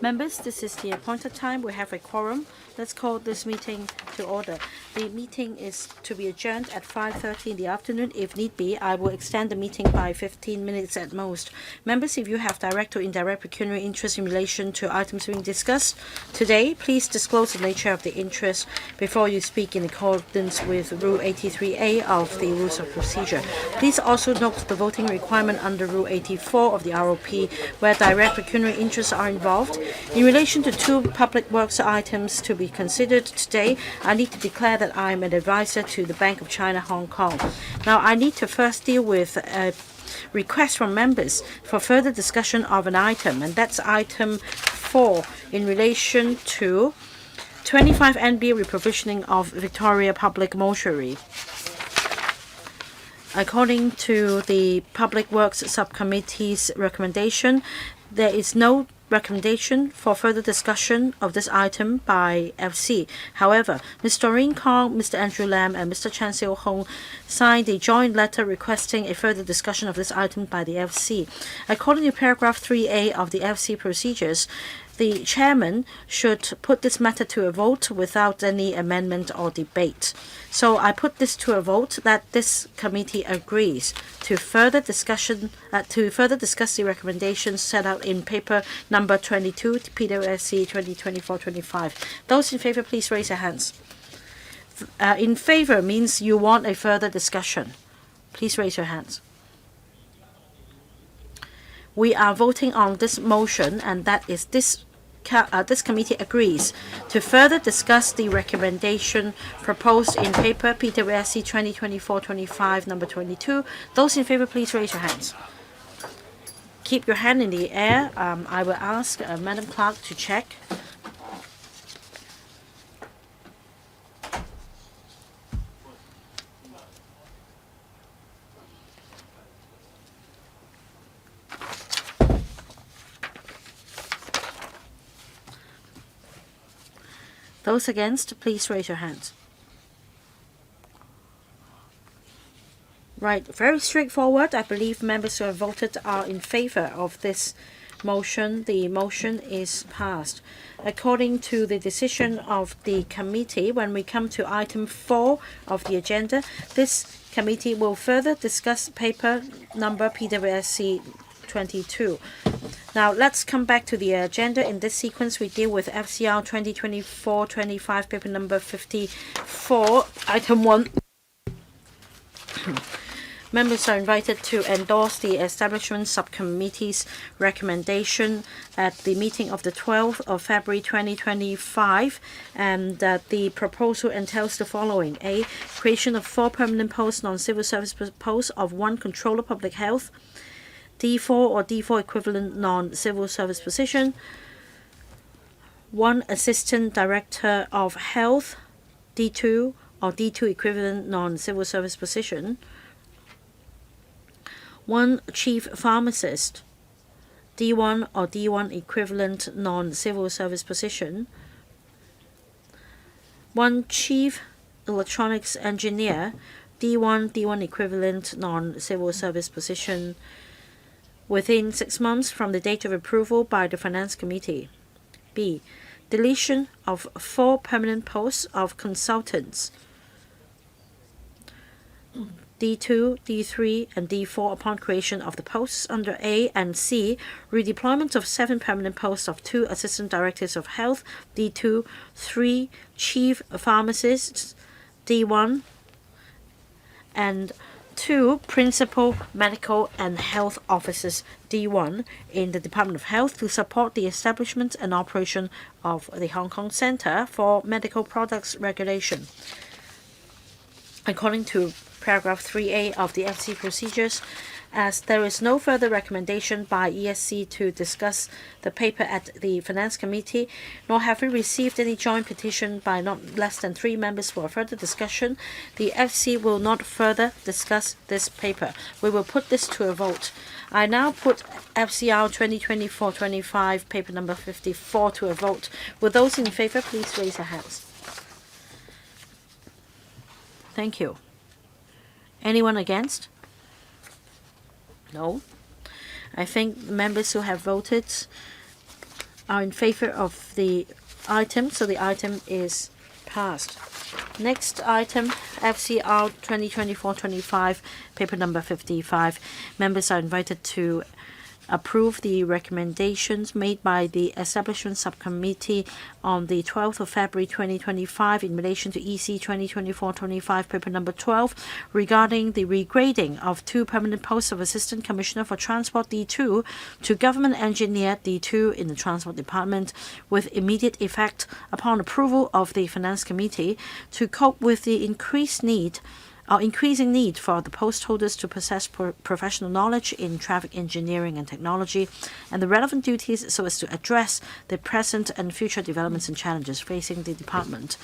Members, this is the appointed time. We have a quorum. Let's call this meeting to order. The meeting is to be adjourned at 5:30 in the afternoon. If need be, I will extend the meeting by 15 minutes at most. Members, if you have direct or indirect pecuniary interest in relation to items being discussed today, please disclose the nature of the interest before you speak in accordance with Rule 83A of the Rules of Procedure. Please also note the voting requirement under Rule 84 of the ROP, where direct pecuniary interests are involved. In relation to two public works items to be considered today, I need to declare that I am an advisor to the Bank of China, Hong Kong. Now, I need to first deal with a request from members for further discussion of an item, and that's item 4 in relation to 25 NB reprovisioning of Victoria Public Mortuary. According to the Public Works Subcommittee's recommendation, there is no recommendation for further discussion of this item by FC. However, Ms. Doreen Kong, Mr. Andrew Lam, and Mr. Chan Seow Hong signed a joint letter requesting a further discussion of this item by the FC. According to paragraph 3A of the FC procedures, the chairman should put this matter to a vote without any amendment or debate. So I put this to a vote that this committee agrees to further discuss the recommendations set out in paper number 22, PWSC 2024-25. Those in favor, please raise your hands. In favor means you want a further discussion. Please raise your hands. We are voting on this motion, and that is this committee agrees to further discuss the recommendation proposed in paper PWSC 2024-25 number 22. Those in favor, please raise your hands. Keep your hand in the air. I will ask Madam Clerk to check. Those against, please raise your hands. Right, very straightforward. I believe members who have voted are in favor of this motion. The motion is passed. According to the decision of the committee, when we come to item 4 of the agenda, this committee will further discuss paper number PWSC 22. Now, let's come back to the agenda. In this sequence, we deal with FCR 2024-25, paper number 54, item 1. Members are invited to endorse the Establishment Subcommittee's recommendation at the meeting of the 12th of February 2025, and the proposal entails the following. A, creation of 4 permanent posts, non-civil service posts of 1 controller public health, D4 or D4 equivalent non-civil service position, 1 assistant director of health, D2 or D2 equivalent non-civil service position, 1 chief pharmacist, D1 or D1 equivalent non-civil service position, 1 chief electronics engineer, D1, D1 equivalent non-civil service position, within 6 months from the date of approval by the Finance Committee. B, deletion of 4 permanent posts of consultants, D2, D3, and D4 upon creation of the posts under A, and C, redeployment of 7 permanent posts of 2 assistant directors of health, D2, 3 chief pharmacists, D1, and 2 principal medical and health officers, D1, in the Department of Health to support the establishment and operation of the Hong Kong Centre for Medical Products Regulation. According to paragraph 3A of the FC procedures, as there is no further recommendation by ESC to discuss the paper at the Finance Committee, nor have we received any joint petition by not less than 3 members for a further discussion, the FC will not further discuss this paper. We will put this to a vote. I now put FCR 2024-25, paper number 54, to a vote. Will those in favor please raise their hands? Thank you. Anyone against? No. I think members who have voted are in favor of the item, so the item is passed. Next item, FCR 2024-25, paper number 55. Members are invited to approve the recommendations made by the Establishment Subcommittee on the 12th of February 2025 in relation to EC 2024-25, paper number 12, regarding the regrading of 2 permanent posts of Assistant Commissioner for Transport D2 to Government Engineer D2 in the Transport Department with immediate effect upon approval of the Finance Committee to cope with the increasing need for the post holders to possess professional knowledge in traffic engineering and technology and the relevant duties so as to address the present and future developments and challenges facing the department.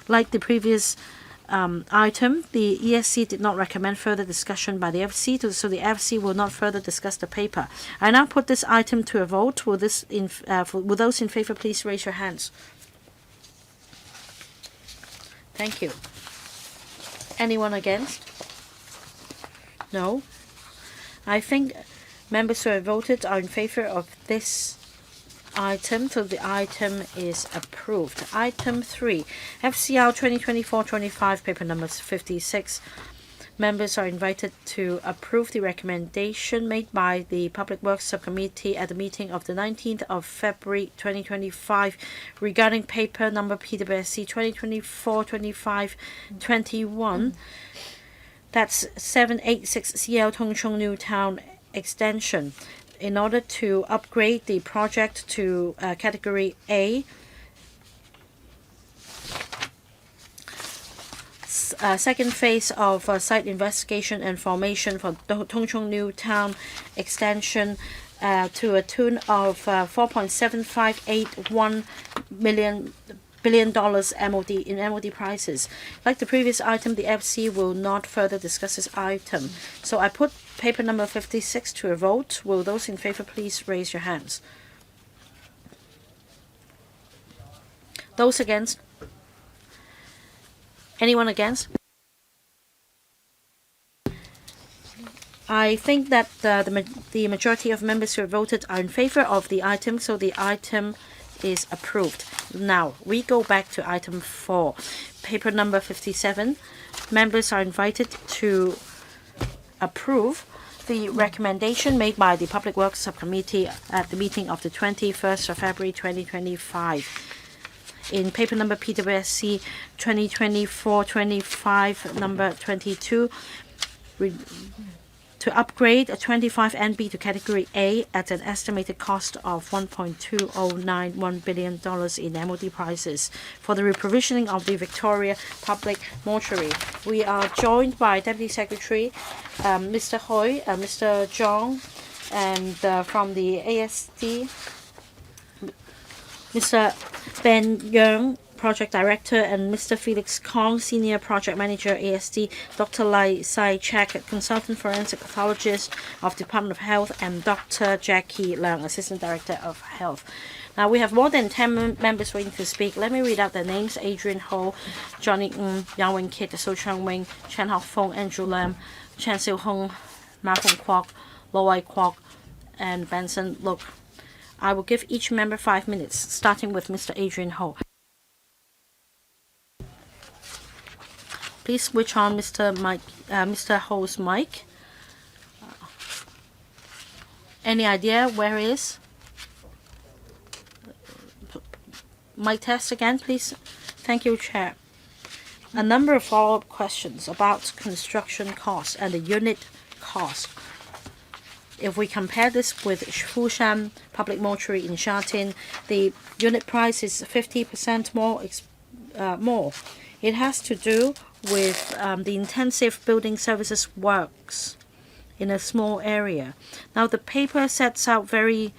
Like the previous item, the ESC did not recommend further discussion by the FC, so the FC will not further discuss the paper. I now put this item to a vote. Will those in favor please raise your hands? Thank you. Anyone against? No. I think members who have voted are in favor of this item, so the item is approved. Item 3, FCR 2024-25, paper number 56. Members are invited to approve the recommendation made by the Public Works Subcommittee at the meeting of the 19th of February 2025 regarding paper number PWSC 2024-25-21. That's 786 CL Tung Chung New Town Extension. In order to upgrade the project to category A, second phase of site investigation and formation for Tung Chung New Town Extension to a tune of $4.7581 billion MOD prices. Like the previous item, the FC will not further discuss this item. So I put paper number 56 to a vote. Will those in favor please raise your hands? Those against? Anyone against? I think that the majority of members who have voted are in favor of the item, so the item is approved. Now, we go back to item 4, paper number 57. Members are invited to approve the recommendation made by the Public Works Subcommittee at the meeting of the 21st of February 2025. In paper number PWSC 2024-25 number 22 to upgrade a 25 NB to category A at an estimated cost of $1.2091 billion in MOD prices for the reprovisioning of the Victoria Public Mortuary. We are joined by Deputy Secretary Mr. Hui, Mr. Zhong, and from the ASD, Mr. Ben Yeung, Project Director, and Mr. Felix Kong, Senior Project Manager, ASD, Dr. Lai Sai Chek, Consultant Forensic Pathologist of Department of Health, and Dr. Jackie Leung, Assistant Director of Health. Now, we have more than 10 members waiting to speak. Let me read out their names: Adrian Ho, Johnny Ng, Yang Wing Kit, So Chang Wing, Chen Hao Fong, Andrew Lam, Chen Xiu Hong, Ma Fong Kwok, Lo Wai Kwok, and Benson Look. I will give each member 5 minutes, starting with Mr. Adrian Ho. Please switch on Mr. Ho's mic. Any idea where he is? Mic test again, please. Thank you, Chair. A number of follow-up questions about construction costs and the unit cost. If we compare this with Fushan Public Mortuary in Shatin, the unit price is 50% more. It has to do with the intensive building services works in a small area. Now, the paper sets out very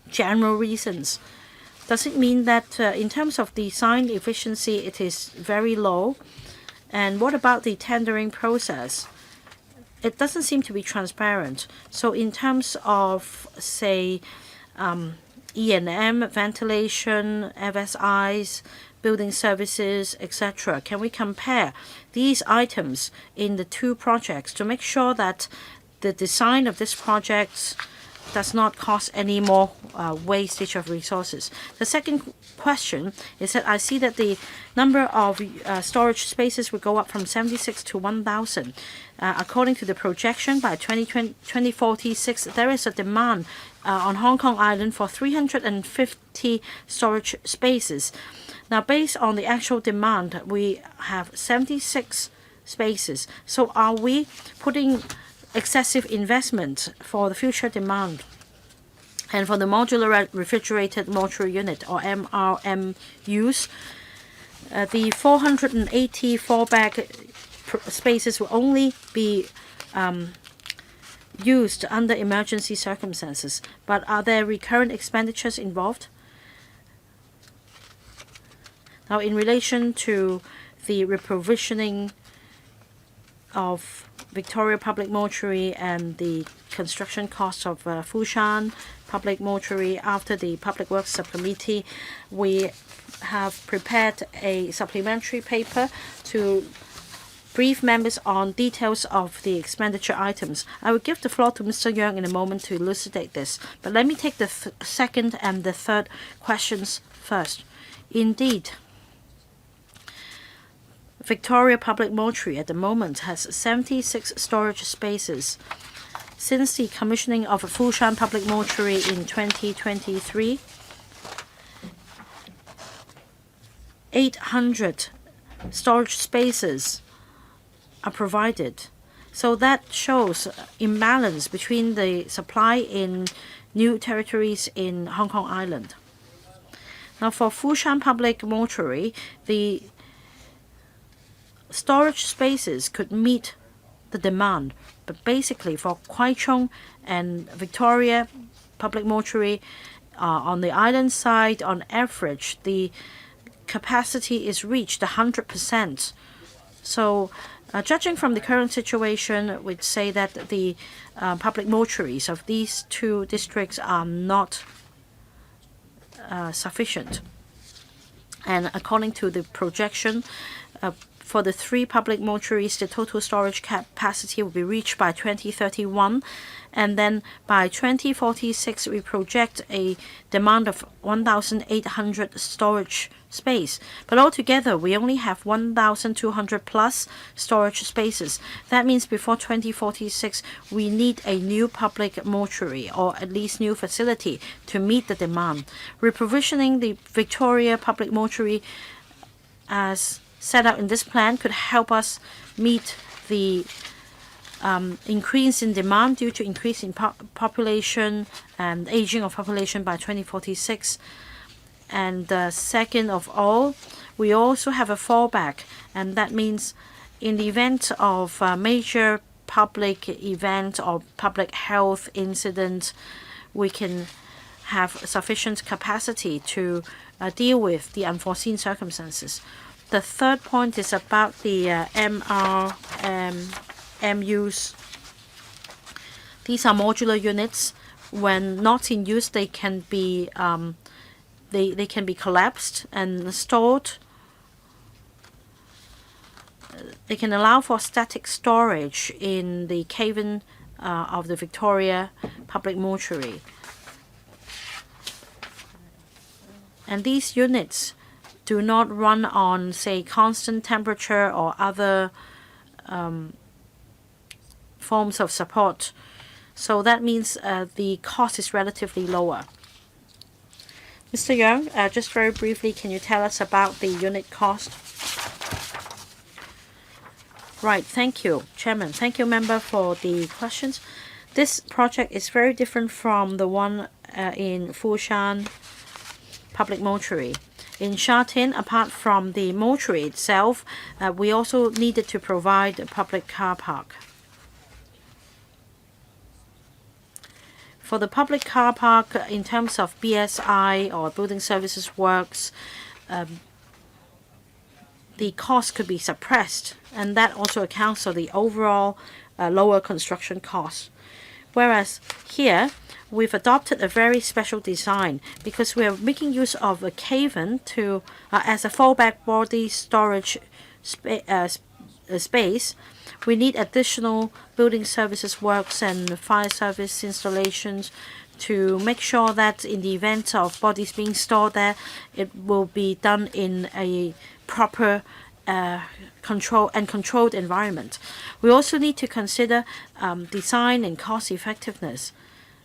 general reasons. Does it mean that in terms of design efficiency, it is very low? And what about the tendering process? It doesn't seem to be transparent. So in terms of, say, E&M, ventilation, FSIs, building services, etc., can we compare these items in the two projects to make sure that the design of this project does not cause any more wastage of resources. The second question is that I see that the number of storage spaces will go up from 76 to 1,000. According to the projection, by 2046, there is a demand on Hong Kong Island for 350 storage spaces. Now, based on the actual demand, we have 76 spaces. So are we putting excessive investment for the future demand? And for the modular refrigerated mortuary unit, or MRMUs, the 484 bag spaces will only be used under emergency circumstances. But are there recurrent expenditures involved? Now, in relation to the reprovisioning of Victoria Public Mortuary and the construction costs of Fushan Public Mortuary after the Public Works Subcommittee, we have prepared a supplementary paper to brief members on details of the expenditure items. I will give the floor to Mr. Yang in a moment to elucidate this, but let me take the second and the third questions first. Indeed, Victoria Public Mortuary at the moment has 76 storage spaces. Since the commissioning of Fushan Public Mortuary in 2023, 800 storage spaces are provided. So that shows imbalance between the supply in new territories in Hong Kong Island. Now, for Fushan Public Mortuary, the storage spaces could meet the demand, but basically for Kwai Chung and Victoria Public Mortuary on the island side, on average, the capacity is reached 100%. So, judging from the current situation, we'd say that the public mortuaries of these two districts are not sufficient. And according to the projection, for the three public mortuaries, the total storage capacity will be reached by 2031. And then by 2046, we project a demand of 1,800 storage space. But altogether, we only have 1,200 plus storage spaces. That means before 2046, we need a new public mortuary, or at least new facility, to meet the demand. Reprovisioning the Victoria Public Mortuary as set out in this plan could help us meet the increase in demand due to increase in population and aging of population by 2046. And second of all, we also have a fallback, and that means in the event of a major public event or public health incident, we can have sufficient capacity to deal with the unforeseen circumstances. The third point is about the MUs. These are modular units. When not in use, they can be they can be collapsed and stored. They can allow for static storage in the cave-in of the Victoria Public Mortuary. And these units do not run on, say, constant temperature or other forms of support. So that means the cost is relatively lower. Mr. Yang, just very briefly, can you tell us about the unit cost? Right, thank you, Chairman. Thank you, Member, for the questions. This project is very different from the one in Fushan Public Mortuary. In Sha Tin, apart from the mortuary itself, we also needed to provide a public car park. For the public car park, in terms of BSI or Building Services Works, the cost could be suppressed, and that also accounts for the overall lower construction costs. Whereas here, we've adopted a very special design because we are making use of a cave-in to as a fallback body storage space, we need additional building services works and fire service installations to make sure that in the event of bodies being stored there, it will be done in a proper controlled environment. We also need to consider design and cost effectiveness.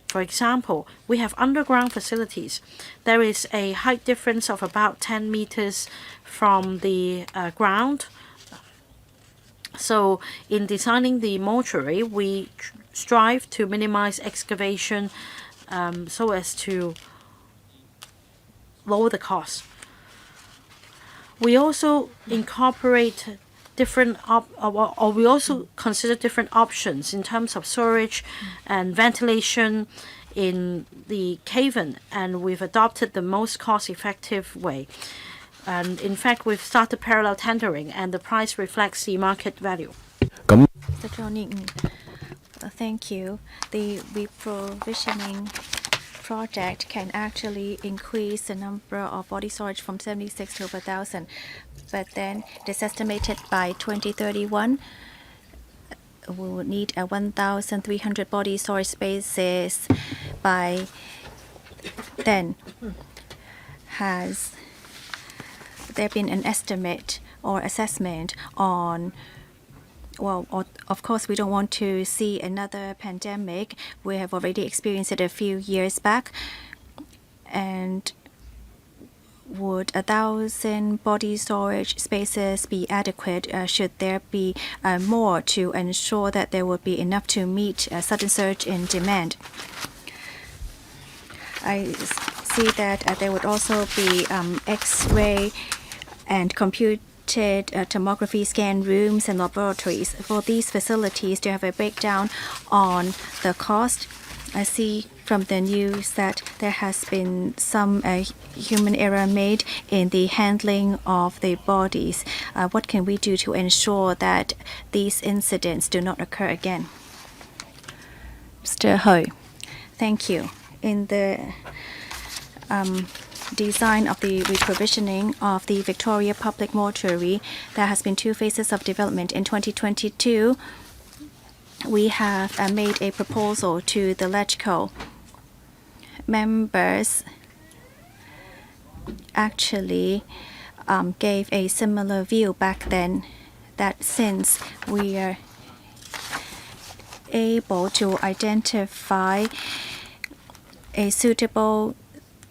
For example, we have underground facilities. There is a height difference of about 10 meters from the ground. So in designing the mortuary, we strive to minimize excavation so as to lower the cost. We also incorporate we also consider different options in terms of storage and ventilation in the cave-in, and we've adopted the most cost-effective way. And in fact, we've started parallel tendering, and the price reflects the market value. Thank you. The reprovisioning project can actually increase the number of body storage from 76 to over 1,000. But then it is estimated by 2031 we will need 1,300 body storage spaces by then. Has there been an estimate or assessment on, well, of course, we don't want to see another pandemic. We have already experienced it a few years back. And would 1,000 body storage spaces be adequate? Should there be more to ensure that there will be enough to meet a sudden surge in demand? I see that there would also be X-ray and computed tomography scan rooms and laboratories. For these facilities, to have a breakdown on the cost, I see from the news that there has been some human error made in the handling of the bodies. What can we do to ensure that these incidents do not occur again? Mr. Ho, thank you. In the design of the reprovisioning of the Victoria Public Mortuary, there has been 2 phases of development. In 2022, we have made a proposal to the LegCo. Members actually gave a similar view back then, that since we are able to identify a suitable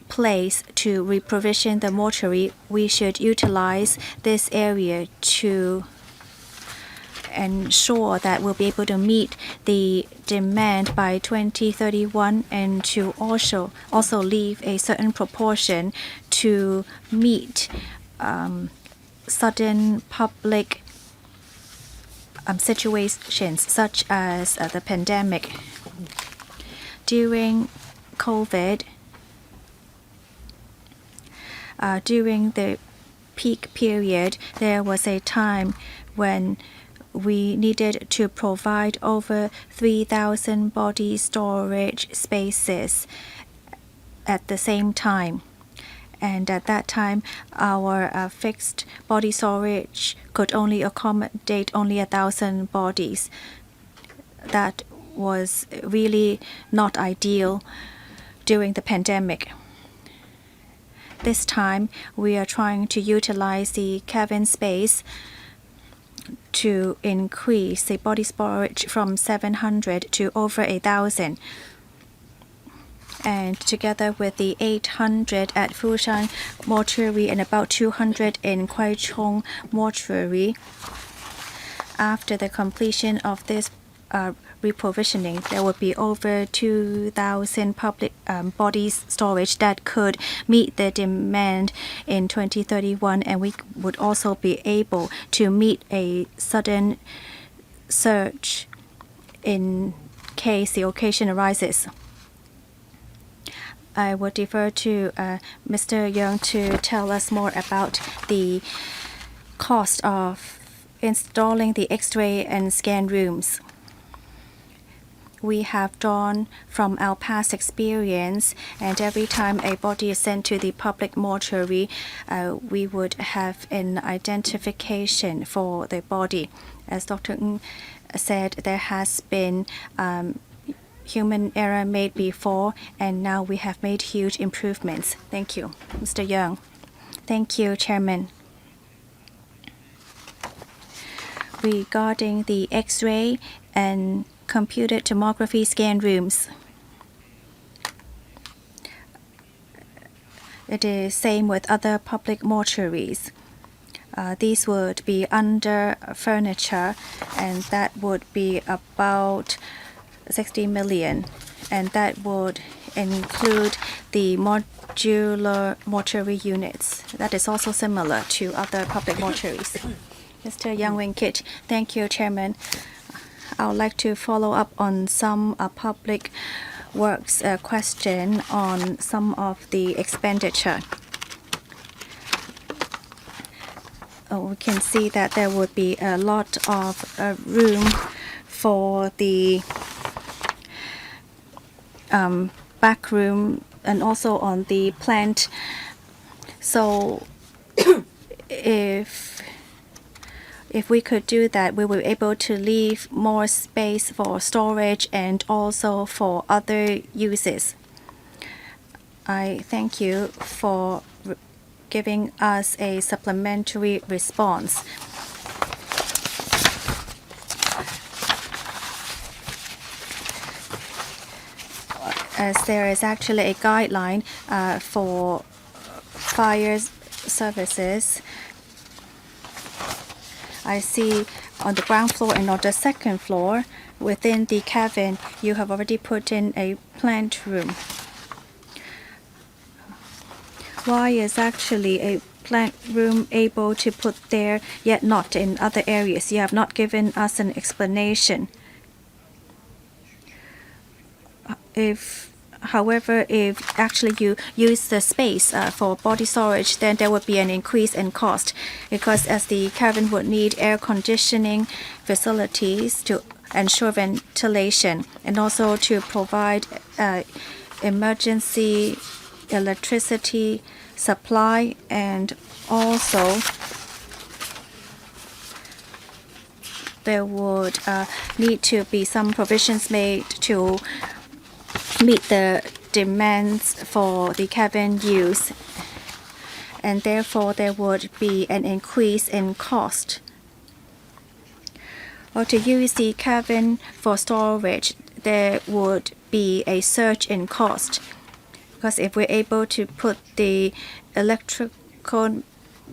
place to reprovision the mortuary, we should utilize this area to ensure that we'll be able to meet the demand by 2031 and to also leave a certain proportion to meet sudden public situations such as the pandemic. During COVID, during the peak period, there was a time when we needed to provide over 3,000 body storage spaces at the same time. And at that time, our fixed body storage could only accommodate only 1,000 bodies. That was really not ideal during the pandemic. This time, we are trying to utilize the cabin space to increase the body storage from 700 to over 1,000. And together with the 800 at Fushan Mortuary and about 200 in Kwai Chung Mortuary, after the completion of this reprovisioning, there will be over 2,000 public body storage that could meet the demand in 2031, and we would also be able to meet a sudden surge in case the occasion arises. I would defer to Mr. Young to tell us more about the cost of installing the X-ray and scan rooms. we have drawn from our past experience, and every time a body is sent to the public mortuary, we would have an identification for the body. As Dr. Ng said, there has been human error made before, and now we have made huge improvements. Thank you. Mr. Young. Thank you, Chairman. Regarding the X-ray and computed tomography scan rooms, it is same with other public mortuaries. These would be under furniture, and that would be about 60 million, and that would include the modular mortuary units. That is also similar to other public mortuaries. Mr. Yang Wing-kit. Thank you, Chairman. I would like to follow up on some public works question on some of the expenditure. We can see that there would be a lot of room for the back room and also on the plant. So if we could do that, we will be able to leave more space for storage and also for other uses. I thank you for giving us a supplementary response. As there is actually a guideline for fire services, I see on the ground floor and on the second floor, within the cabin, you have already put in a plant room. Why is actually a plant room able to put there, yet not in other areas? You have not given us an explanation. However, if actually you use the space for body storage, then there would be an increase in cost, because as the cabin would need air conditioning facilities to ensure ventilation and also to provide emergency electricity supply, and also there would need to be some provisions made to meet the demands for the cabin use, and therefore there would be an increase in cost. Or to use the cabin for storage, there would be a surge in cost, because if we're able to put the electrical,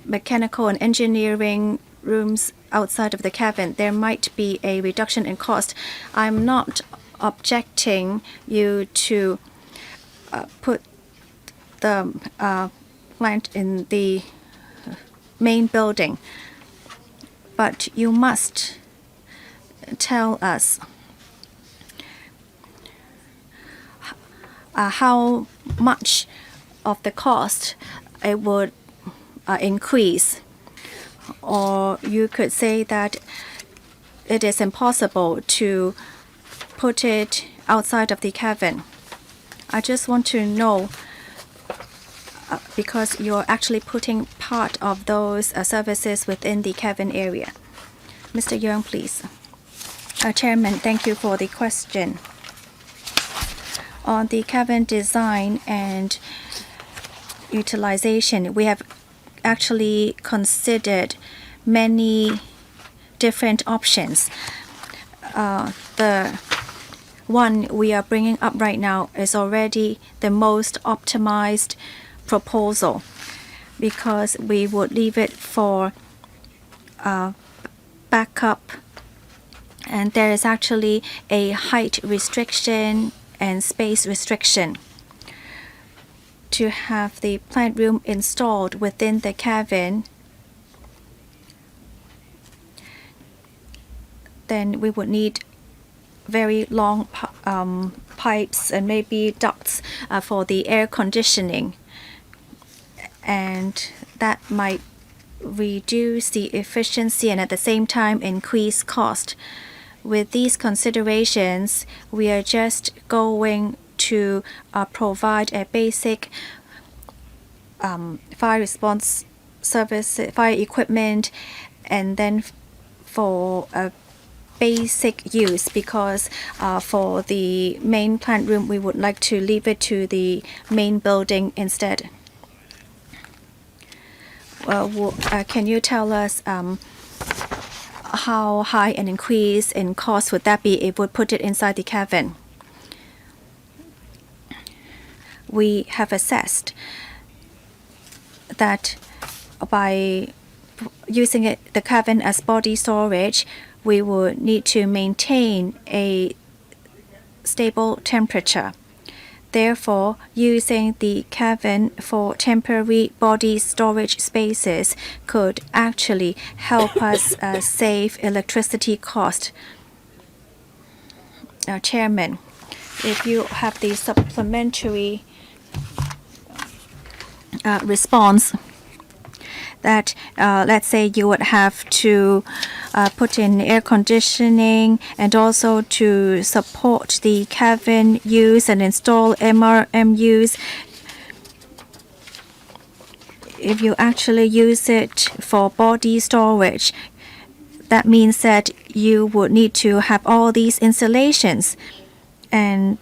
mechanical, and engineering rooms outside of the cabin, there might be a reduction in cost. I'm not objecting you to put the plant in the main building, but you must tell us how much of the cost it would increase. Or you could say that it is impossible to put it outside of the cabin. I just want to know, because you're actually putting part of those services within the cabin area. Mr. Young, please. Chairman, thank you for the question. On the cabin design and utilization, we have actually considered many different options. The one we are bringing up right now is already the most optimized proposal, because we would leave it for backup, and there is actually a height restriction and space restriction. To have the plant room installed within the cabin, then we would need very long pipes and maybe ducts for the air conditioning, and that might reduce the efficiency and at the same time increase cost. with these considerations, we are just going to provide a basic fire response service, fire equipment, and then for a basic use, because for the main plant room we would like to leave it to the main building instead. Can you tell us how high an increase in cost would that be if we put it inside the cabin? We have assessed that by using the cabin as body storage, we would need to maintain a stable temperature. Therefore, using the cabin for temporary body storage spaces could actually help us save electricity cost. Chairman, if you have the supplementary response that let's say you would have to put in air conditioning and also to support the cabin use and install MRMUs. If you actually use it for body storage, that means that you would need to have all these installations, and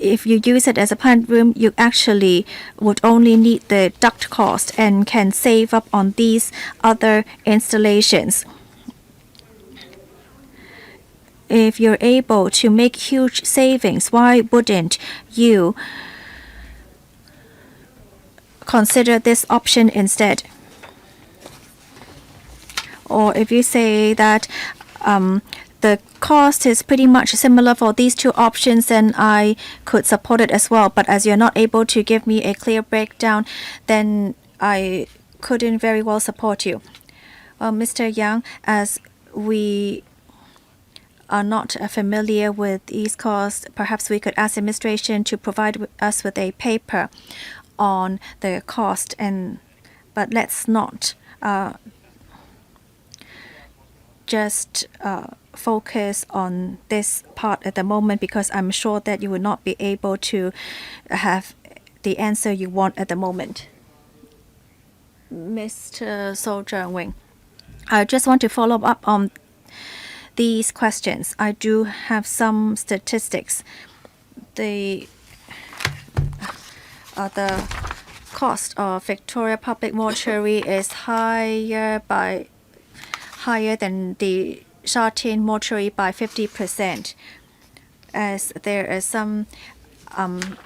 if you use it as a plant room, you actually would only need the duct cost and can save up on these other installations. If you're able to make huge savings, why wouldn't you consider this option instead? Or if you say that the cost is pretty much similar for these two options, then I could support it as well. But as you're not able to give me a clear breakdown, then I couldn't very well support you. Mr. Yang, as we are not familiar with these costs, perhaps we could ask administration to provide us with a paper on the cost, but let's not just focus on this part at the moment, because I'm sure that you will not be able to have the answer you want at the moment. Mr. So Zheng-Wing, I just want to follow up on these questions. I do have some statistics. The cost of Victoria Public Mortuary is higher than the Sha Tin Mortuary by 50%, as there are some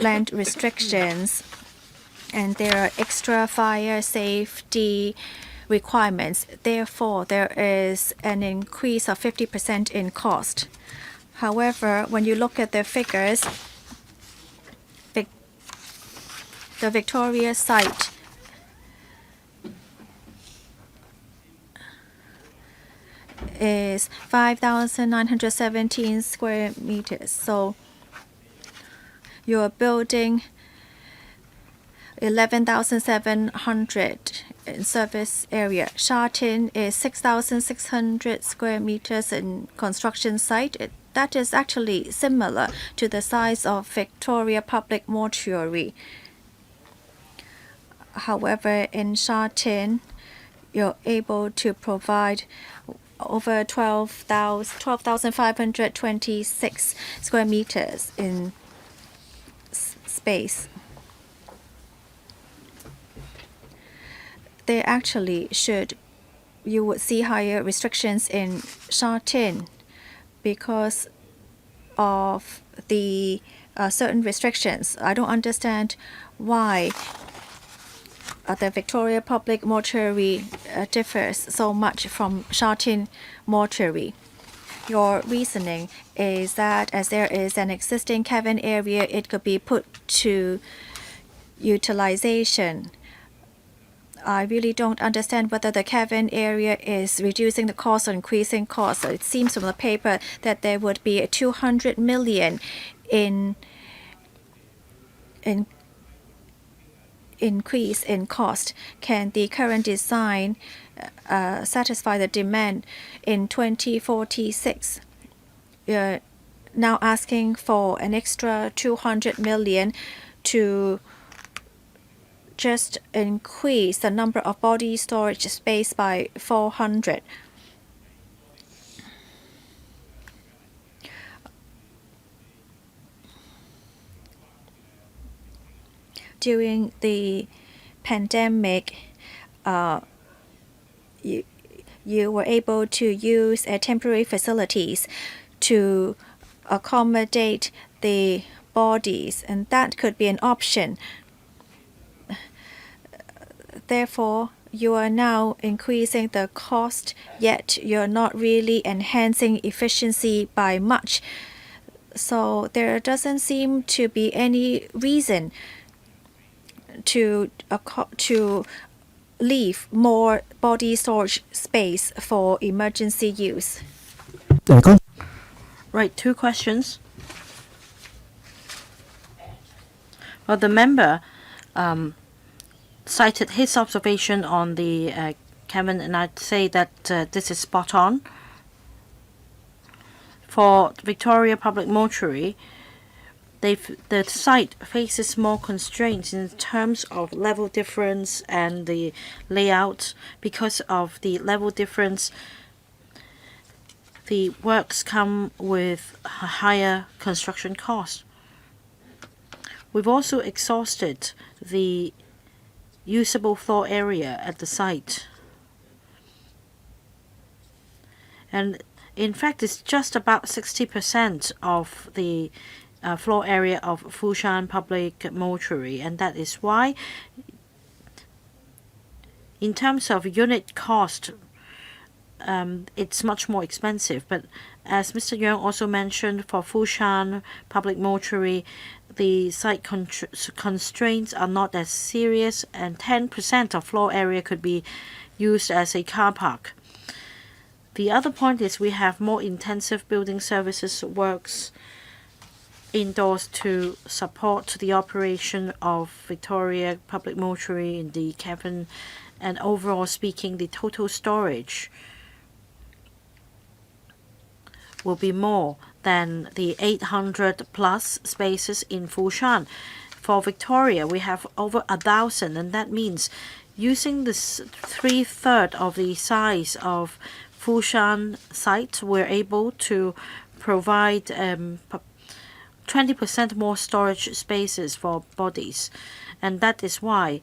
land restrictions and there are extra fire safety requirements. Therefore, there is an increase of 50% in cost. However, when you look at the figures, the Victoria site is 5,917 square meters. So you're building 11,700 in service area. Sha Tin is 6,600 square meters in construction site. That is actually similar to the size of Victoria Public Mortuary. However, in Sha Tin, you're able to provide over 12,526 square meters in space. They actually you would see higher restrictions in Sha Tin because of the certain restrictions. I don't understand why the Victoria Public Mortuary differs so much from Sha Tin Mortuary. Your reasoning is that as there is an existing cabin area, it could be put to utilization. I really don't understand whether the cabin area is reducing the cost or increasing cost. So it seems from the paper that there would be 200 million in increase in cost. Can the current design satisfy the demand in 2046? Now asking for an extra 200 million to just increase the number of body storage space by 400. During the pandemic, you were able to use temporary facilities to accommodate the bodies, and that could be an option. Therefore, you are now increasing the cost, yet you're not really enhancing efficiency by much. So there doesn't seem to be any reason to leave more body storage space for emergency use. Right, 2 questions. Well, the member cited his observation on the Kevin, and I'd say that this is spot on. For Victoria Public Mortuary, the site faces more constraints in terms of level difference and the layout. Because of the level difference, the works come with a higher construction cost. We've also exhausted the usable floor area at the site. And in fact, it's just about 60% of the floor area of Fushan Public Mortuary, and that is why, in terms of unit cost, it's much more expensive. But as Mr. Yeung also mentioned, for Fushan Public Mortuary, the site constraints are not as serious, and 10% of floor area could be used as a car park. The other point is we have more intensive building services works indoors to support the operation of Victoria Public Mortuary in the Kevin, and overall speaking, the total storage will be more than the 800 plus spaces in Fushan. For Victoria, we have over 1,000, and that means using this 3/3 of the size of Fushan site, we're able to provide 20% more storage spaces for bodies. And that is why,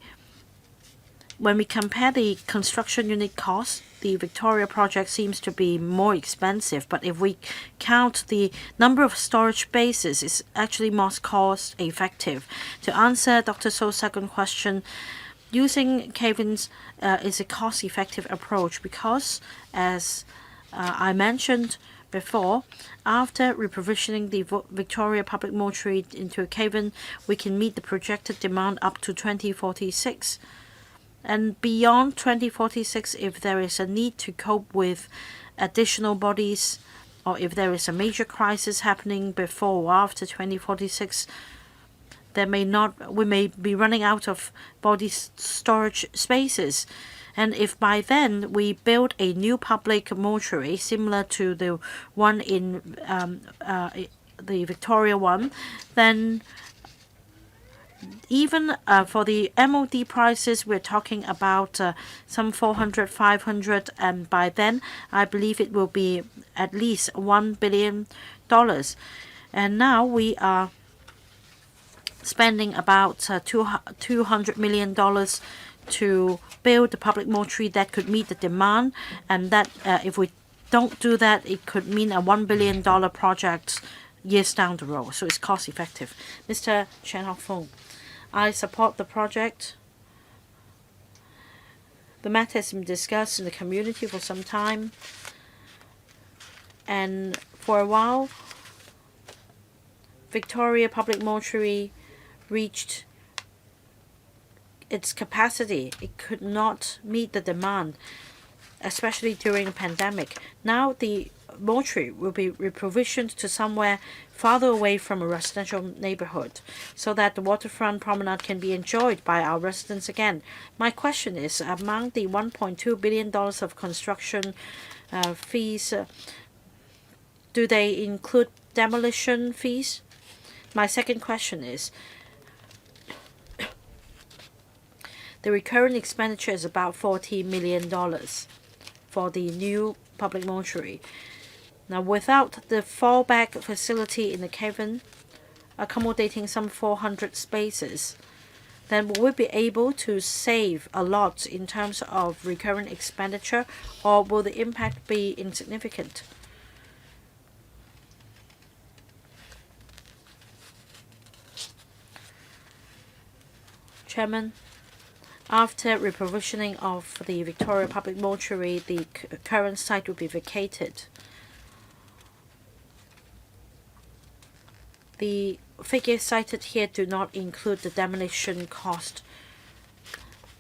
when we compare the construction unit cost, the Victoria project seems to be more expensive. But if we count the number of storage spaces, it's actually most cost effective. To answer Dr. So's second question, using cabins is a cost effective approach because, as I mentioned before, after reprovisioning the Victoria Public Mortuary into a cabin, we can meet the projected demand up to 2046. And beyond 2046, if there is a need to cope with additional bodies, or if there is a major crisis happening before or after 2046, we may be running out of body storage spaces. And if by then we build a new public mortuary similar to the one in the Victoria one, then even for the MOD prices, we're talking about some 400, 500, and by then I believe it will be at least $1 billion. And now we are spending about $200 million to build the public mortuary that could meet the demand, and that if we don't do that, it could mean a $1 billion project years down the road. So it's cost effective. Mr. Chen Hock-Fung, I support the project. The matter has been discussed in the community for some time, and for a while, Victoria Public Mortuary reached its capacity. It could not meet the demand, especially during the pandemic. Now the mortuary will be reprovisioned to somewhere farther away from a residential neighborhood so that the waterfront promenade can be enjoyed by our residents again. My question is, among the $1.2 billion of construction fees, do they include demolition fees? My second question is, the recurrent expenditure is about $40 million for the new public mortuary. Now, without the fallback facility in the cavern, accommodating some 400 spaces, then will we be able to save a lot in terms of recurrent expenditure, or will the impact be insignificant? Chairman, after reprovisioning of the Victoria Public Mortuary, the current site will be vacated. The figures cited here do not include the demolition cost.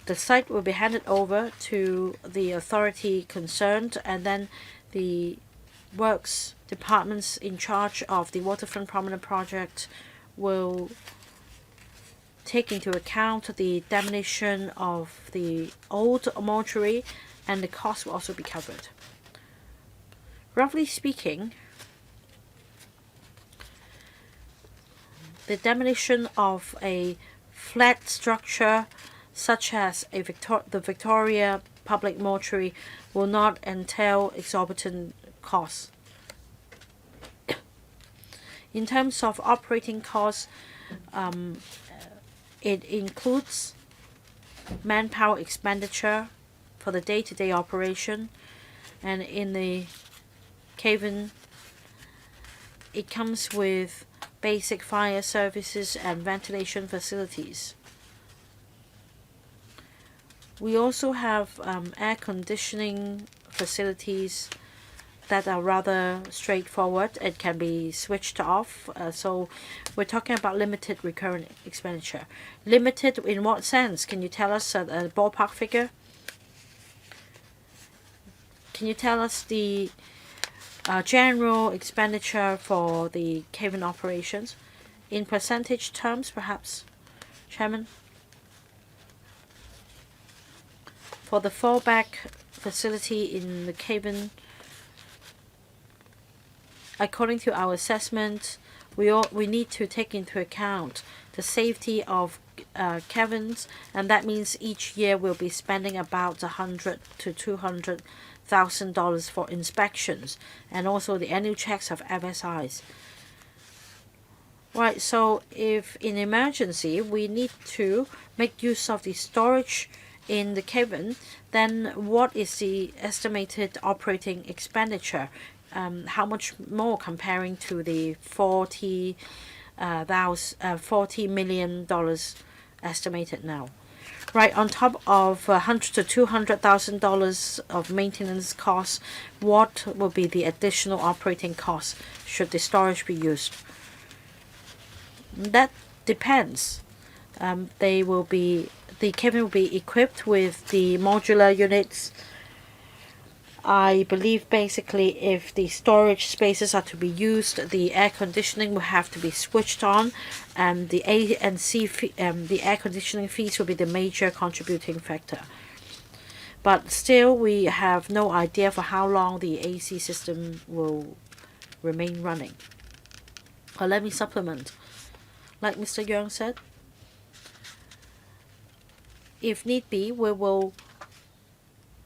The site will be handed over to the authority concerned, and then the works departments in charge of the waterfront promenade project will take into account the demolition of the old mortuary, and the cost will also be covered. Roughly speaking, the demolition of a flat structure such as the Victoria Public Mortuary will not entail exorbitant costs. In terms of operating costs, it includes manpower expenditure for the day-to-day operation, and in the cavern, it comes with basic fire services and ventilation facilities. We also have air conditioning facilities that are rather straightforward. It can be switched off. So we're talking about limited recurrent expenditure. Limited in what sense? Can you tell us a ballpark figure? Can you tell us the general expenditure for the cavern operations in percentage terms, perhaps, Chairman? For the fallback facility in the cavern, according to our assessment, we need to take into account the safety of caverns, and that means each year we'll be spending about $100,000 to $200,000 for inspections and also the annual checks of FSIs. Right, so if in emergency we need to make use of the storage in the cavern, then what is the estimated operating expenditure? How much more comparing to the $40 million estimated now? Right, on top of $100,000 to $200,000 of maintenance costs, what will be the additional operating costs should the storage be used? That depends. The cavern will be equipped with the modular units. I believe basically if the storage spaces are to be used, the air conditioning will have to be switched on, and the the air conditioning fees will be the major contributing factor. But still, we have no idea for how long the AC system will remain running. Let me supplement. Like Mr. Yeung said, if need be, we will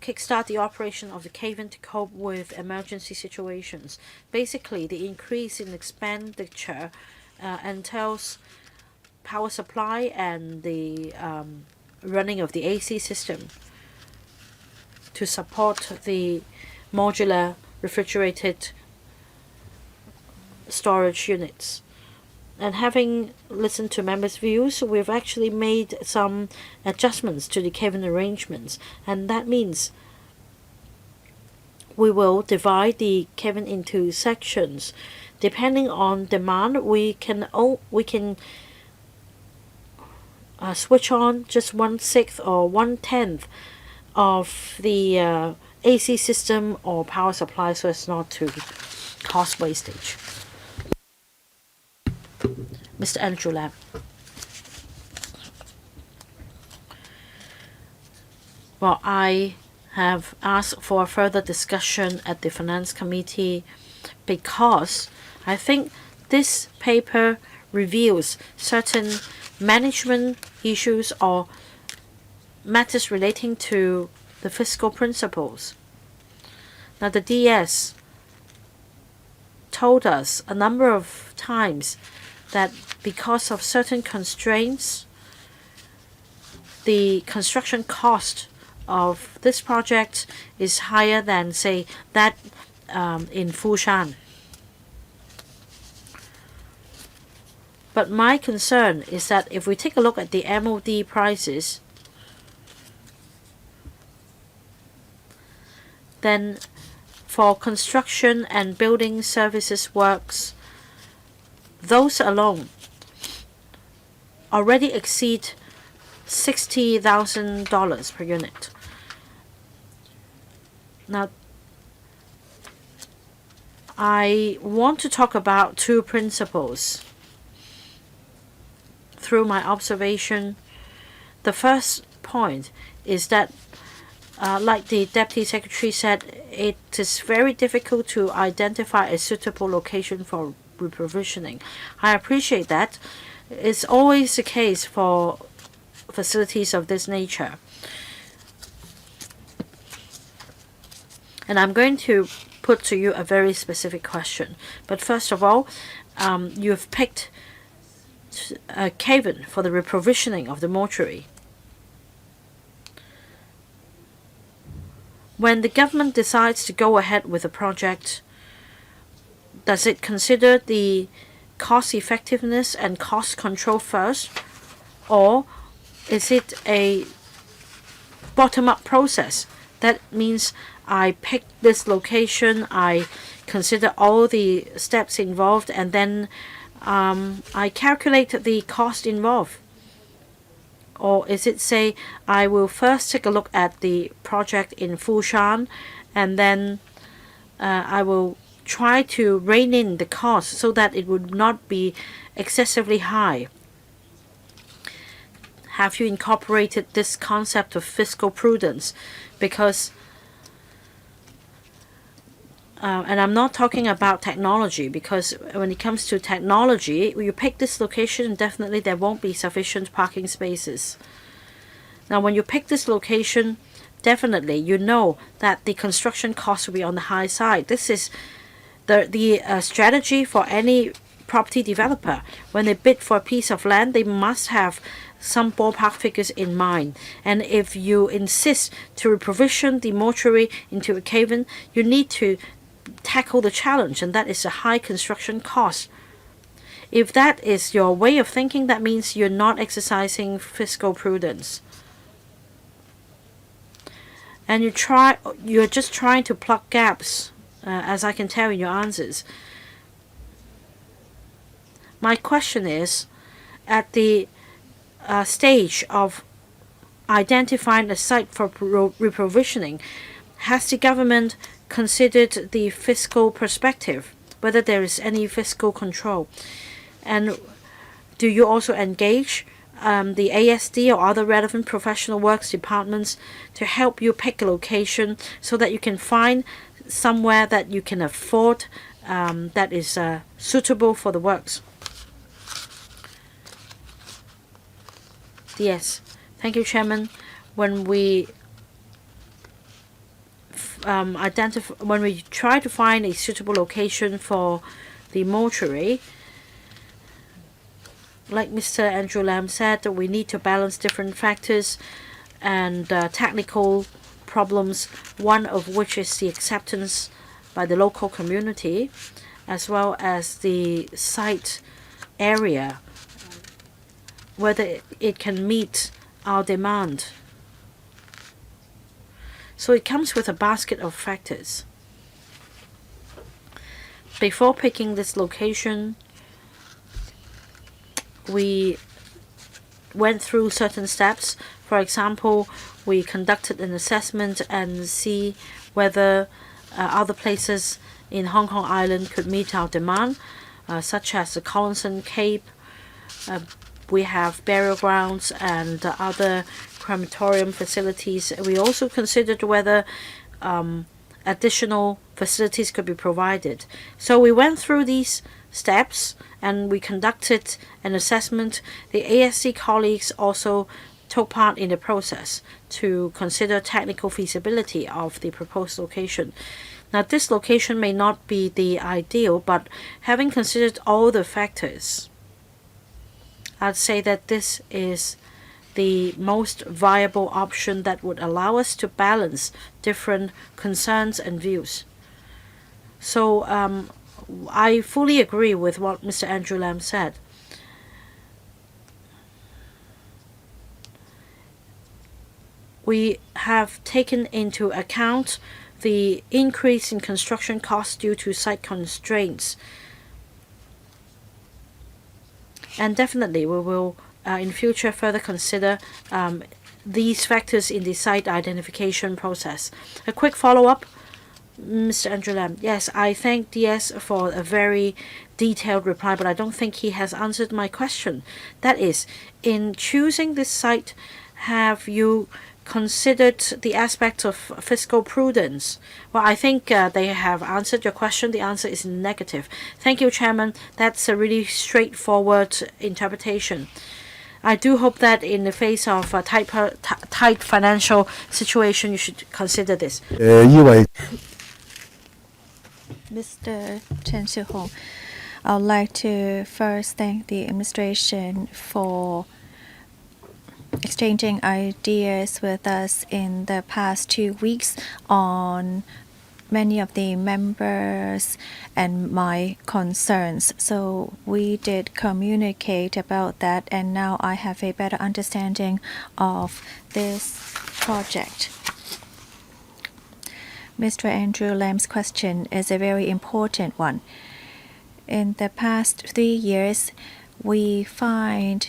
kickstart the operation of the cavern to cope with emergency situations. Basically, the increase in expenditure entails power supply and the running of the AC system to support the modular refrigerated storage units. And having listened to members' views, we've actually made some adjustments to the cavern arrangements, and that means we will divide the cavern into sections. Depending on demand, we can switch on just 1/6 or 1/10 of the AC system or power supply so as not to cause wastage. Mr. Andrew Lam. Well, I have asked for a further discussion at the Finance Committee because I think this paper reveals certain management issues or matters relating to the fiscal principles. Now, the DS told us a number of times that because of certain constraints, the construction cost of this project is higher than, say, that in Fushan. But my concern is that if we take a look at the MOD prices, then for construction and building services works, those alone already exceed $60,000 per unit. Now, I want to talk about two principles through my observation. The first point is that, like the Deputy Secretary said, it is very difficult to identify a suitable location for reprovisioning. I appreciate that. It's always the case for facilities of this nature. And I'm going to put to you a very specific question. But first of all, you've picked Cavan for the reprovisioning of the mortuary. When the government decides to go ahead with a project, does it consider the cost effectiveness and cost control first, or is it a bottom-up process? That means I pick this location, I consider all the steps involved, and then I calculate the cost involved. Or is it, say, I will first take a look at the project in Fushan, and then I will try to rein in the cost so that it would not be excessively high? Have you incorporated this concept of fiscal prudence? Because and I'm not talking about technology, because when it comes to technology, you pick this location, definitely there won't be sufficient parking spaces. Now, when you pick this location, definitely you know that the construction cost will be on the high side. This is the strategy for any property developer. When they bid for a piece of land, they must have some ballpark figures in mind. And if you insist to reprovision the mortuary into a cave-in, you need to tackle the challenge, and that is a high construction cost. If that is your way of thinking, that means you're not exercising fiscal prudence. And you're just trying to plug gaps, as I can tell in your answers. My question is, at the stage of identifying a site for reprovisioning, has the government considered the fiscal perspective, whether there is any fiscal control? And do you also engage the ASD or other relevant professional works departments to help you pick a location so that you can find somewhere that you can afford, that is suitable for the works? Yes, thank you, Chairman. When we when we try to find a suitable location for the mortuary, like Mr. Andrew Lam said, we need to balance different factors and technical problems, one of which is the acceptance by the local community, as well as the site area, whether it can meet our demand. So it comes with a basket of factors. Before picking this location, we went through certain steps. For example, we conducted an assessment and see whether other places in Hong Kong Island could meet our demand, such as the Collinson Cape. We have burial grounds and other crematorium facilities. We also considered whether additional facilities could be provided. So we went through these steps and we conducted an assessment. The ASC colleagues also took part in the process to consider technical feasibility of the proposed location. Now, this location may not be the ideal, but having considered all the factors, I'd say that this is the most viable option that would allow us to balance different concerns and views. So I fully agree with what Mr. Andrew Lam said. We have taken into account the increase in construction costs due to site constraints. And definitely we will in future further consider these factors in the site identification process. A quick follow-up, Mr. Andrew Lam. Yes, I thank DS for a very detailed reply, but I don't think he has answered my question. That is, in choosing this site, have you considered the aspect of fiscal prudence? Well, I think they have answered your question. The answer is negative. Thank you, Chairman. That's a really straightforward interpretation. I do hope that in the face of a tight financial situation, you should consider this. Mr. Chen Shih-hong, I would like to first thank the administration for exchanging ideas with us in the past 2 weeks on many of the members and my concerns. So we did communicate about that, and now I have a better understanding of this project. Mr. Andrew Lam's question is a very important one. In the past 3 years, we find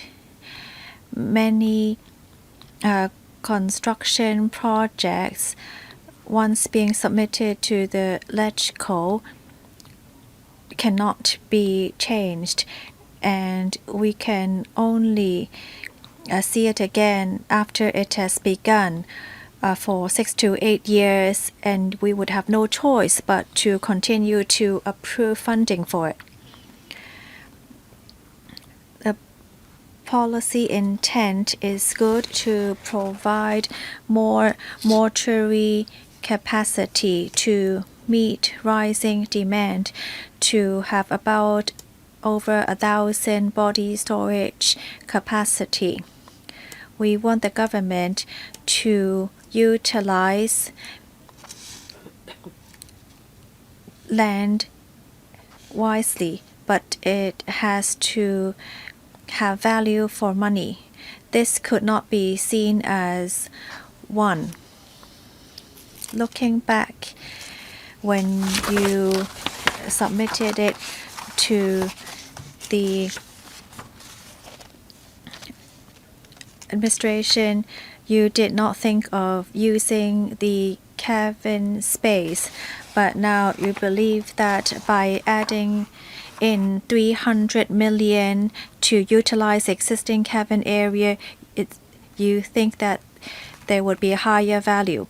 many construction projects once being submitted to the LegCo cannot be changed, and we can only see it again after it has begun for 6 to 8 years, and we would have no choice but to continue to approve funding for it. The policy intent is good to provide more mortuary capacity to meet rising demand, to have about over 1,000 body storage capacity. We want the government to utilize land wisely, but it has to have value for money. This could not be seen as one. Looking back, when you submitted it to the administration, you did not think of using the cabin space, but now you believe that by adding in 300 million to utilize existing cabin area, you think that there would be a higher value.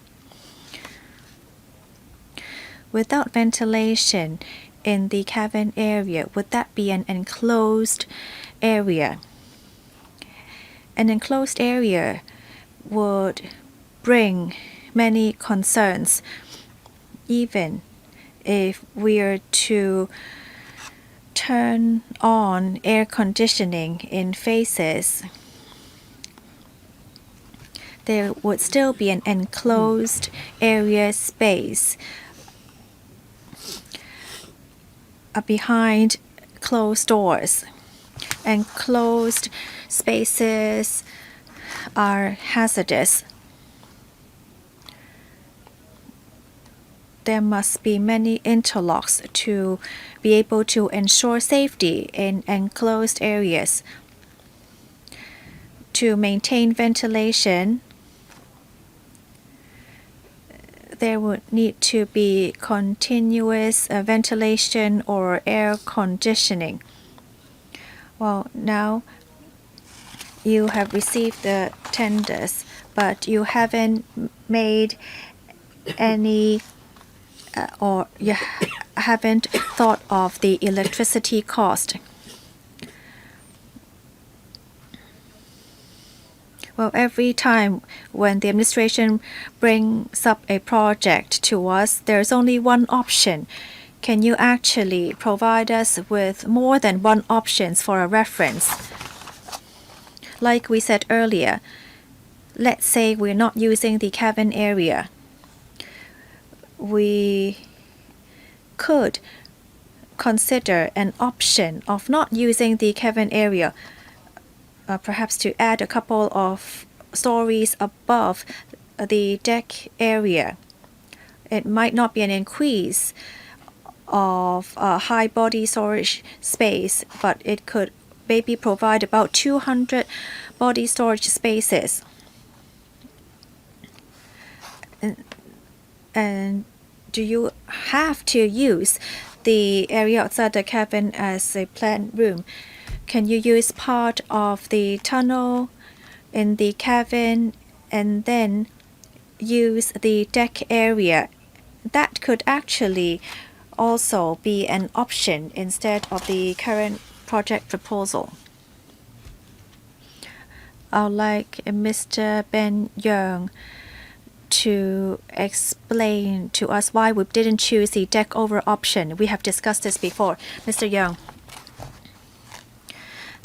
Without ventilation in the cabin area, would that be an enclosed area? An enclosed area would bring many concerns. Even if we are to turn on air conditioning in phases, there would still be an enclosed area space behind closed doors. Enclosed spaces are hazardous. There must be many interlocks to be able to ensure safety in enclosed areas. To maintain ventilation, there would need to be continuous ventilation or air conditioning. Well, now you have received the tenders, but you haven't made any or you haven't thought of the electricity cost. Well, every time when the administration brings up a project to us, there's only one option. Can you actually provide us with more than one options for a reference? Like we said earlier, let's say we're not using the cabin area. We could consider an option of not using the cabin area, perhaps to add a couple of stories above the deck area. It might not be an increase of high body storage space, but it could maybe provide about 200 body storage spaces. And do you have to use the area outside the cabin as a plant room? Can you use part of the tunnel in the cabin and then use the deck area? That could actually also be an option instead of the current project proposal. I'd like Mr. Ben Young to explain to us why we didn't choose the deck over option. We have discussed this before. Mr. Young.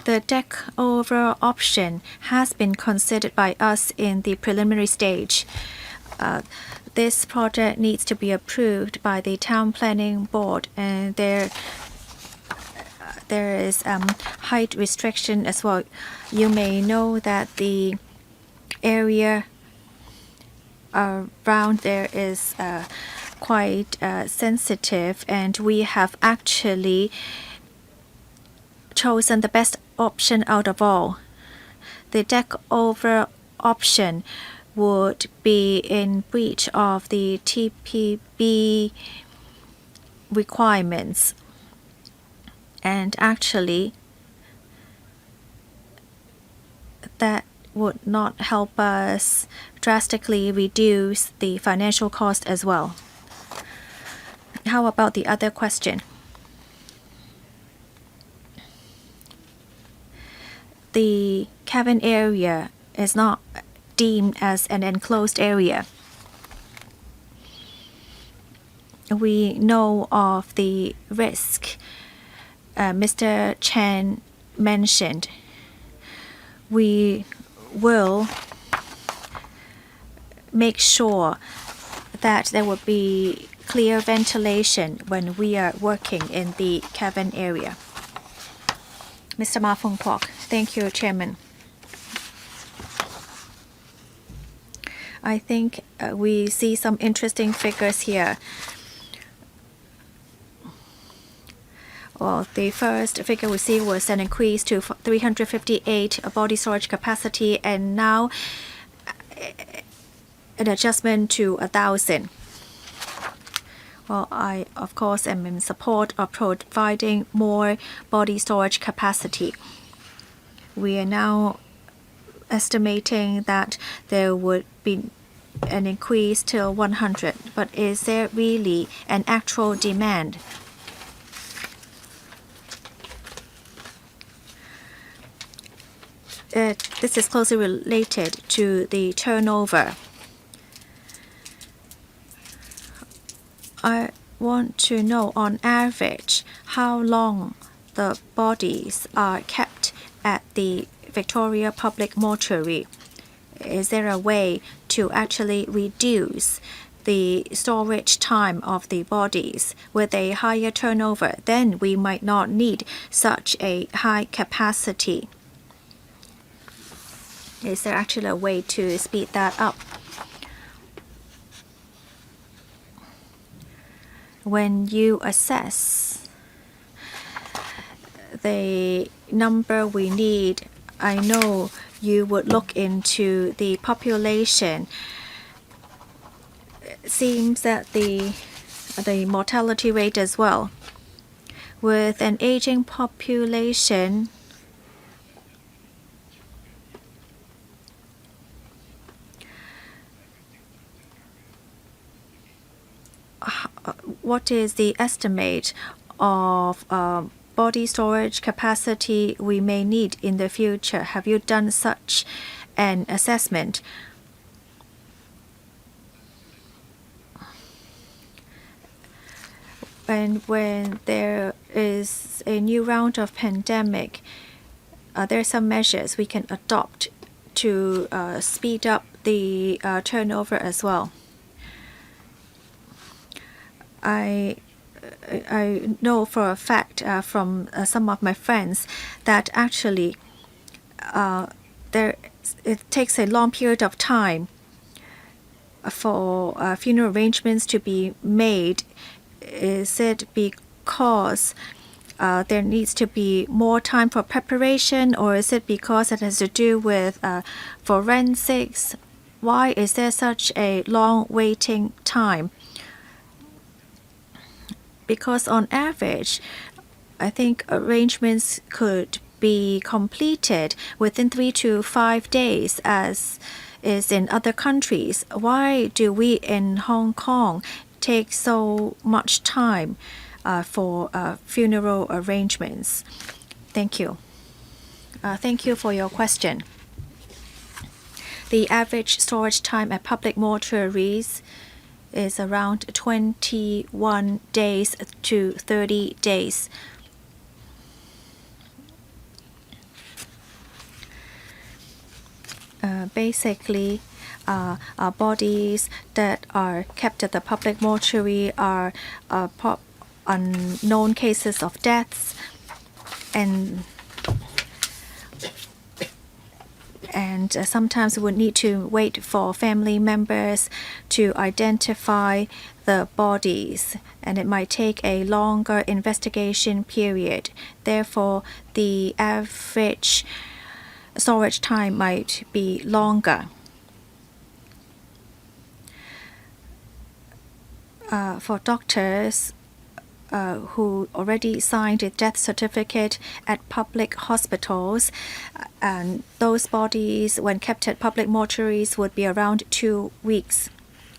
The deck over option has been considered by us in the preliminary stage. This project needs to be approved by the town planning board, and there is height restriction as well. You may know that the area around there is quite sensitive, and we have actually chosen the best option out of all. The deck over option would be in breach of the TPB requirements, and actually that would not help us drastically reduce the financial cost as well. How about the other question? The cabin area is not deemed as an enclosed area. We know of the risk Mr. Chen mentioned. We will make sure that there will be clear ventilation when we are working in the cabin area. Mr. Ma Fong Kwok. Thank you, Chairman. I think we see some interesting figures here. Well, the first figure we see was an increase to 358 body storage capacity, and now an adjustment to 1,000. Well, I, of course, am in support of providing more body storage capacity. We are now estimating that there would be an increase till 100, but is there really an actual demand? This is closely related to the turnover. I want to know, on average, how long the bodies are kept at the Victoria Public Mortuary. Is there a way to actually reduce the storage time of the bodies? With a higher turnover, then we might not need such a high capacity. Is there actually a way to speed that up? When you assess the number we need, I know you would look into the population. seems that the mortality rate as well, with an aging population, what is the estimate of body storage capacity we may need in the future? Have you done such an assessment? And when there is a new round of pandemic, there are some measures we can adopt to speed up the turnover as well. I know for a fact from some of my friends that actually it takes a long period of time for funeral arrangements to be made. Is it because there needs to be more time for preparation, or is it because it has to do with forensics? Why is there such a long waiting time? Because on average, I think arrangements could be completed within 3 to 5 days, as is in other countries. Why do we in Hong Kong take so much time for funeral arrangements? Thank you. Thank you for your question. The average storage time at public mortuaries is around 21 days to 30 days. Basically, bodies that are kept at the public mortuary are unknown cases of deaths, and sometimes we would need to wait for family members to identify the bodies, and it might take a longer investigation period. Therefore, the average storage time might be longer. For doctors who already signed a death certificate at public hospitals, and those bodies, when kept at public mortuaries, would be around 2 weeks.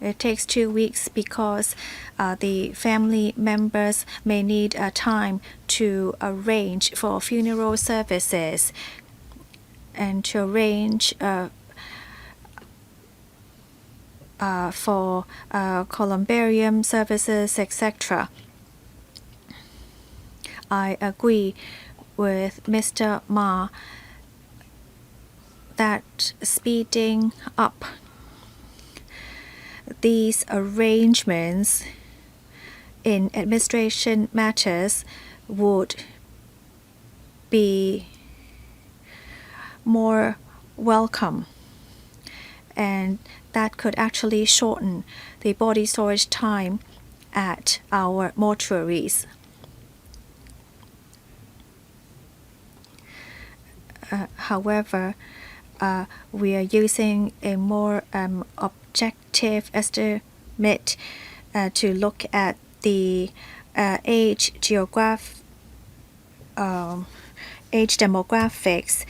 It takes 2 weeks because the family members may need time to arrange for funeral services and to arrange for columbarium services, etc. I agree with Mr. Ma that speeding up these arrangements in administration matters would be more welcome, and that could actually shorten the body storage time at our mortuaries. However, we are using a more objective estimate to look at the age demographics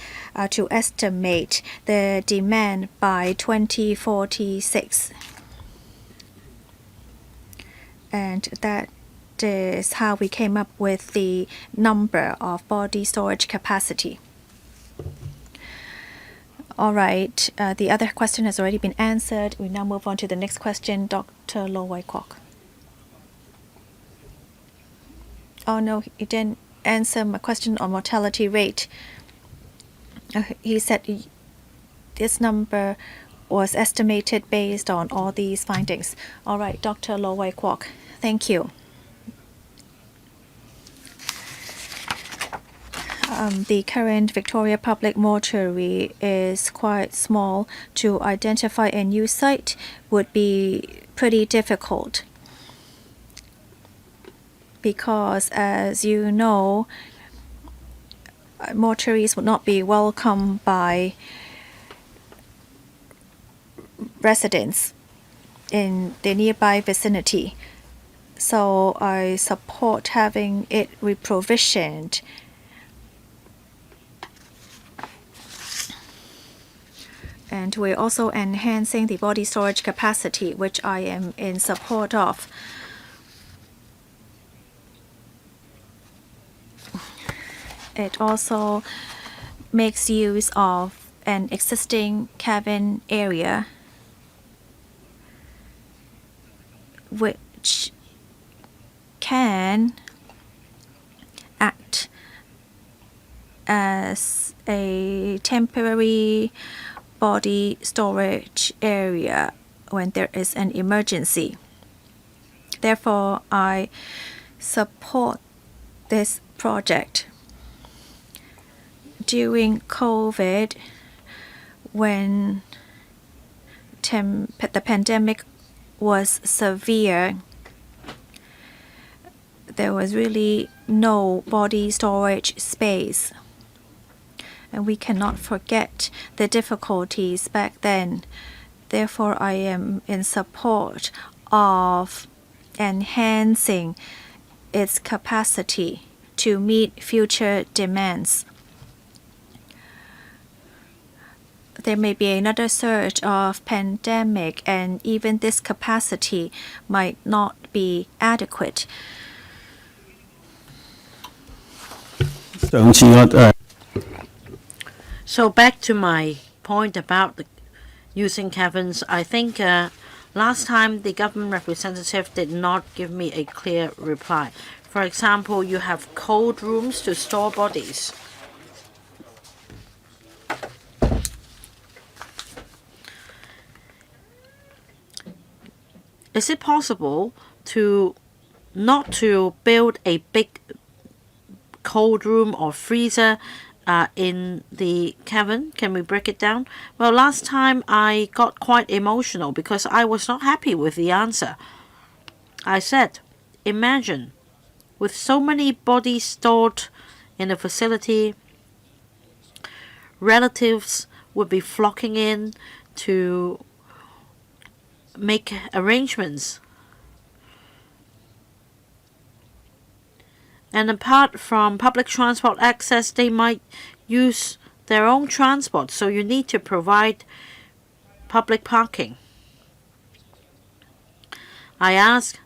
to estimate the demand by 2046. And that is how we came up with the number of body storage capacity. All right, the other question has already been answered. We now move on to the next question, Dr. Lo Wai Kwok. Oh no, he didn't answer my question on mortality rate. He said this number was estimated based on all these findings. All right, Dr. Lo Wai Kwok, thank you. The current Victoria Public Mortuary is quite small. To identify a new site would be pretty difficult because, as you know, mortuaries would not be welcomed by residents. in the nearby vicinity. So I support having it reprovisioned. And we're also enhancing the body storage capacity, which I am in support of. It also makes use of an existing cabin area, which can act as a temporary body storage area when there is an emergency. Therefore, I support this project. During COVID, when the pandemic was severe, there was really no body storage space. And we cannot forget the difficulties back then. Therefore, I am in support of enhancing its capacity to meet future demands. There may be another surge of pandemic, and even this capacity might not be adequate. So back to my point about using cabins, I think last time the government representative did not give me a clear reply. For example, you have cold rooms to store bodies. Is it possible not to build a big cold room or freezer in the cabin? Can we break it down? Well, last time I got quite emotional because I was not happy with the answer. I said, imagine with so many bodies stored in a facility, relatives would be flocking in to make arrangements. And apart from public transport access, they might use their own transport, so you need to provide public parking. I asked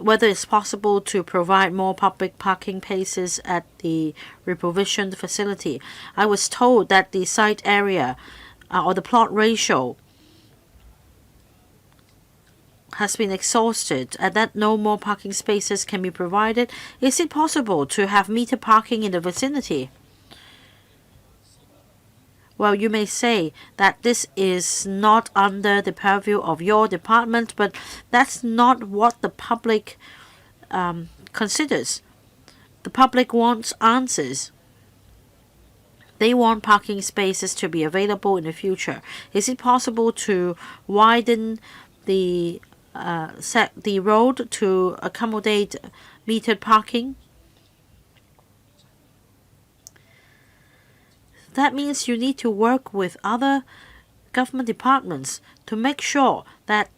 whether it's possible to provide more public parking places at the reprovisioned facility. I was told that the site area or the plot ratio has been exhausted and that no more parking spaces can be provided. Is it possible to have meter parking in the vicinity? Well, you may say that this is not under the purview of your department, but that's not what the public considers. The public wants answers. They want parking spaces to be available in the future. Is it possible to widen the road to accommodate metered parking? That means you need to work with other government departments to make sure that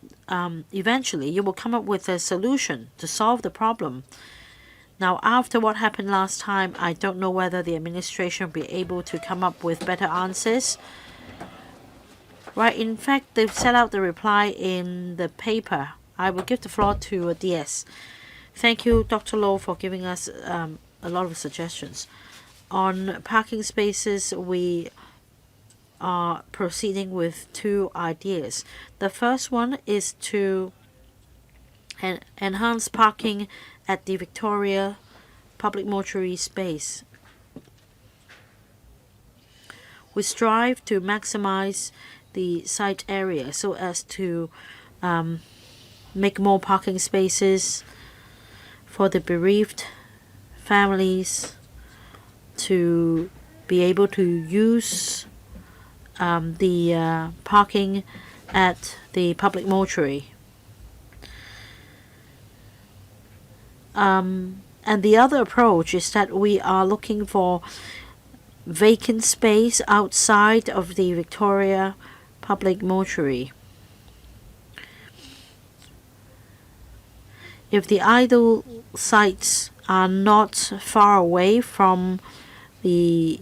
eventually you will come up with a solution to solve the problem. Now, after what happened last time, I don't know whether the administration will be able to come up with better answers. Right, in fact, they've set out the reply in the paper. I will give the floor to DS. Thank you, Dr. Low, for giving us a lot of suggestions. On parking spaces, we are proceeding with two ideas. The first one is to enhance parking at the Victoria Public Mortuary space. We strive to maximize the site area so as to make more parking spaces for the bereaved families to be able to use the parking at the public mortuary. And the other approach is that we are looking for vacant space outside of the Victoria Public Mortuary. if the idle sites are not far away from the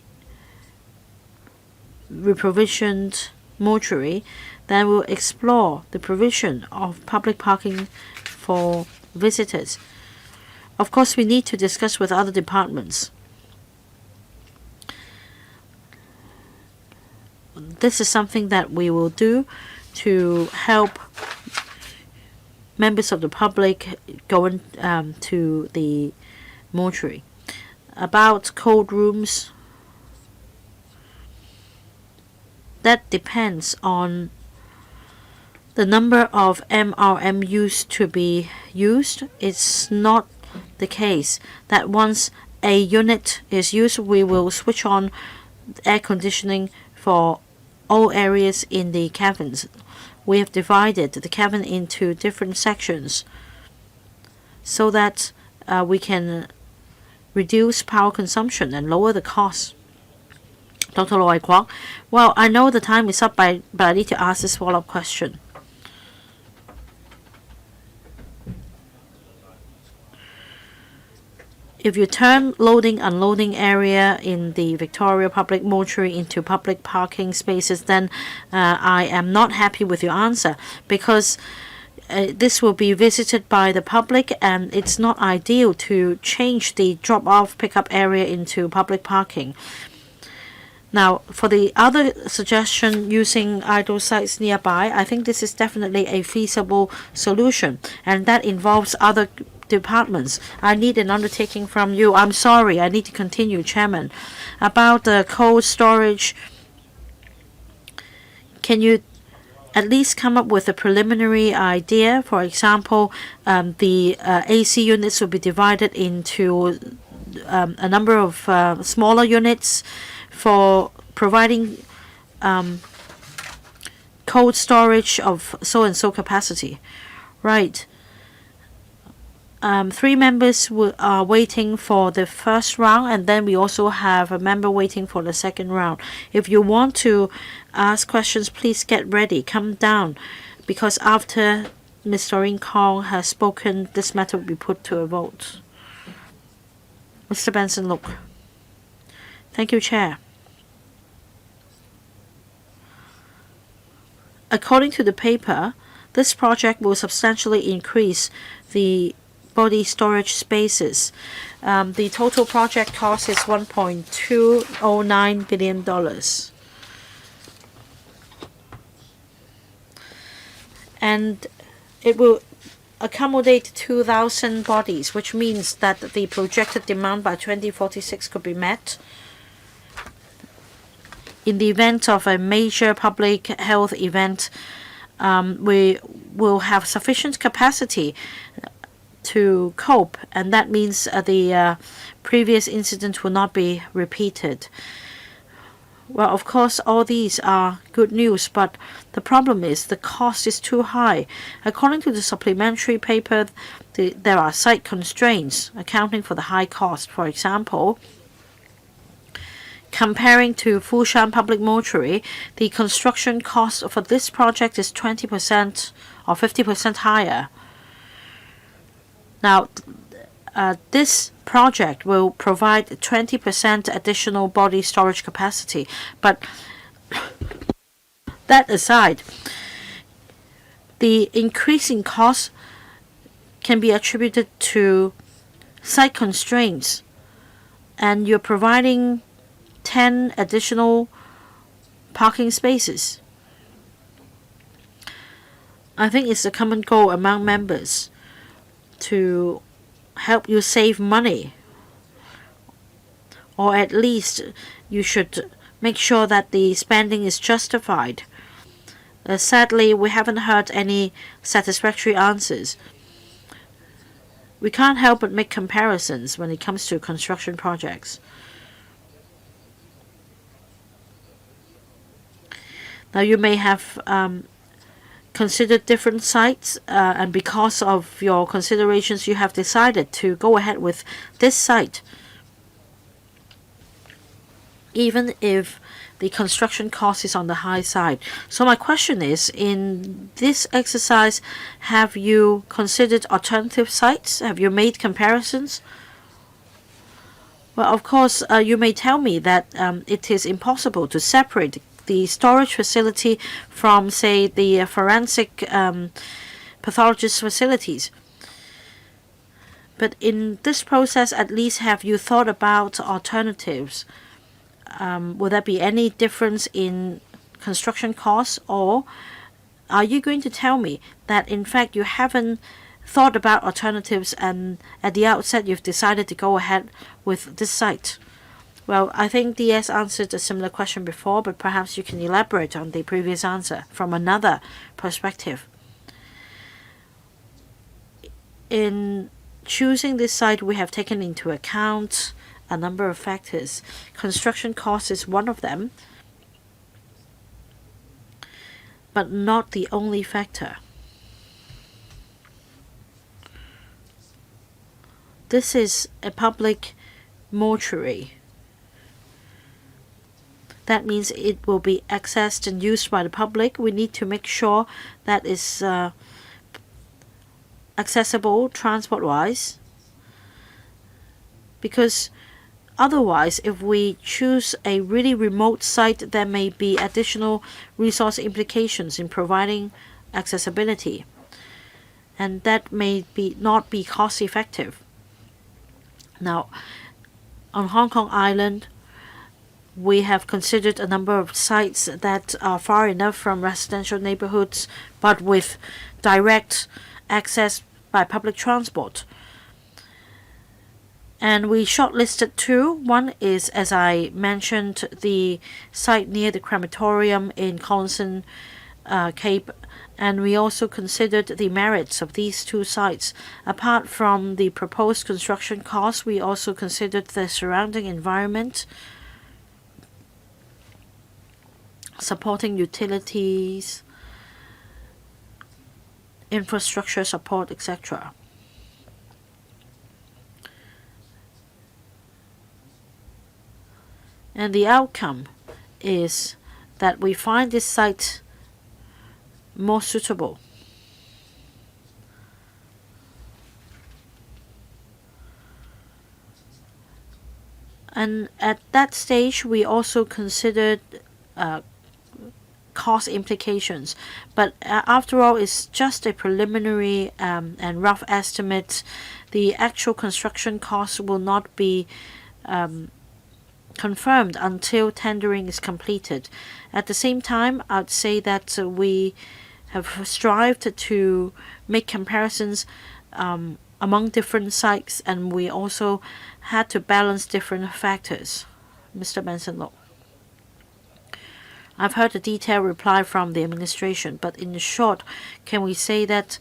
reprovisioned mortuary, then we'll explore the provision of public parking for visitors. Of course, we need to discuss with other departments. This is something that we will do to help members of the public going to the mortuary. About cold rooms, that depends on the number of MRMUs to be used. It's not the case that once a unit is used, we will switch on air conditioning for all areas in the cabins. We have divided the cabin into different sections so that we can reduce power consumption and lower the cost. Dr. Loy Kwok, well, I know the time is up, but I need to ask this follow-up question. If you turn loading unloading area in the Victoria Public Mortuary into public parking spaces, then I am not happy with your answer, because this will be visited by the public, and it's not ideal to change the drop-off pickup area into public parking. Now, for the other suggestion using idle sites nearby, I think this is definitely a feasible solution, and that involves other departments. I need an undertaking from you. I'm sorry, I need to continue, Chairman. About the cold storage, can you at least come up with a preliminary idea? For example, the AC units will be divided into a number of smaller units for providing cold storage of so and so capacity. Right. 3 members are waiting for the first round, and then we also have a member waiting for the second round. If you want to ask questions, please get ready. Come down, because after Ms. Doreen Kong has spoken, this matter will be put to a vote. Mr. Benson, look. Thank you, Chair. According to the paper, this project will substantially increase the body storage spaces. The total project cost is $1.209 billion. And it will accommodate 2,000 bodies, which means that the projected demand by 2046 could be met. In the event of a major public health event, we will have sufficient capacity to cope, and that means the previous incident will not be repeated. Well, of course, all these are good news, but the problem is the cost is too high. According to the supplementary paper, there are site constraints accounting for the high cost. For example, comparing to Fushan Public Mortuary, the construction cost for this project is 20% or 50% higher. Now, this project will provide 20% additional body storage capacity, but that aside, the increasing cost can be attributed to site constraints, and you're providing 10 additional parking spaces. I think it's a common goal among members to help you save money, or at least you should make sure that the spending is justified. Sadly, we haven't heard any satisfactory answers. We can't help but make comparisons when it comes to construction projects. Now, you may have considered different sites, and because of your considerations, you have decided to go ahead with this site. Even if the construction cost is on the high side. So my question is, in this exercise, have you considered alternative sites? Have you made comparisons? Well, of course, you may tell me that it is impossible to separate the storage facility from, say, the forensic pathologist facilities. But in this process, at least, have you thought about alternatives? Will there be any difference in construction costs, or are you going to tell me that in fact you haven't thought about alternatives and at the outset you've decided to go ahead with this site? Well, I think DS answered a similar question before, but perhaps you can elaborate on the previous answer from another perspective. In choosing this site, we have taken into account a number of factors. Construction cost is one of them, but not the only factor. This is a public mortuary. That means it will be accessed and used by the public. We need to make sure that it's accessible transport-wise, because otherwise, if we choose a really remote site, there may be additional resource implications in providing accessibility, and that may not be cost effective. Now, on Hong Kong Island, we have considered a number of sites that are far enough from residential neighborhoods, but with direct access by public transport. And we shortlisted two. One is, as I mentioned, the site near the crematorium in Collinson Cape, and we also considered the merits of these two sites. Apart from the proposed construction costs, we also considered the surrounding environment, supporting utilities, infrastructure support, etc. And the outcome is that we find this site more suitable. And at that stage, we also considered cost implications. But after all, it's just a preliminary and rough estimate. The actual construction costs will not be confirmed until tendering is completed. At the same time, I'd say that we have strived to make comparisons among different sites, and we also had to balance different factors. Mr. Benson Loh. I've heard a detailed reply from the administration, but in short, can we say that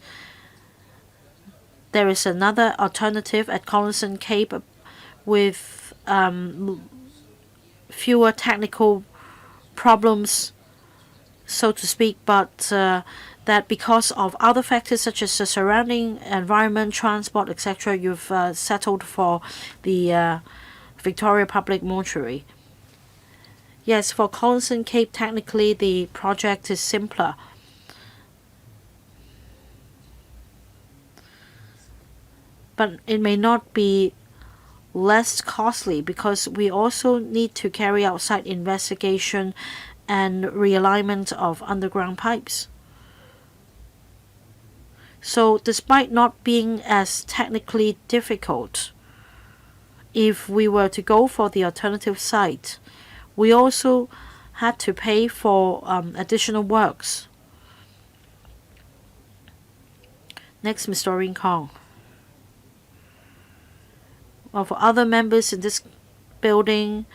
there is another alternative at Collinson Cape with fewer technical problems, so to speak, but that because of other factors such as the surrounding environment, transport, etc., you've settled for the Victoria Public Mortuary? Yes, for Collinson Cape, technically the project is simpler. But it may not be less costly because we also need to carry out site investigation and realignment of underground pipes. So despite not being as technically difficult, if we were to go for the alternative site, we also had to pay for additional works. Next, Ms. Doreen Kong. Well, for other members in this building,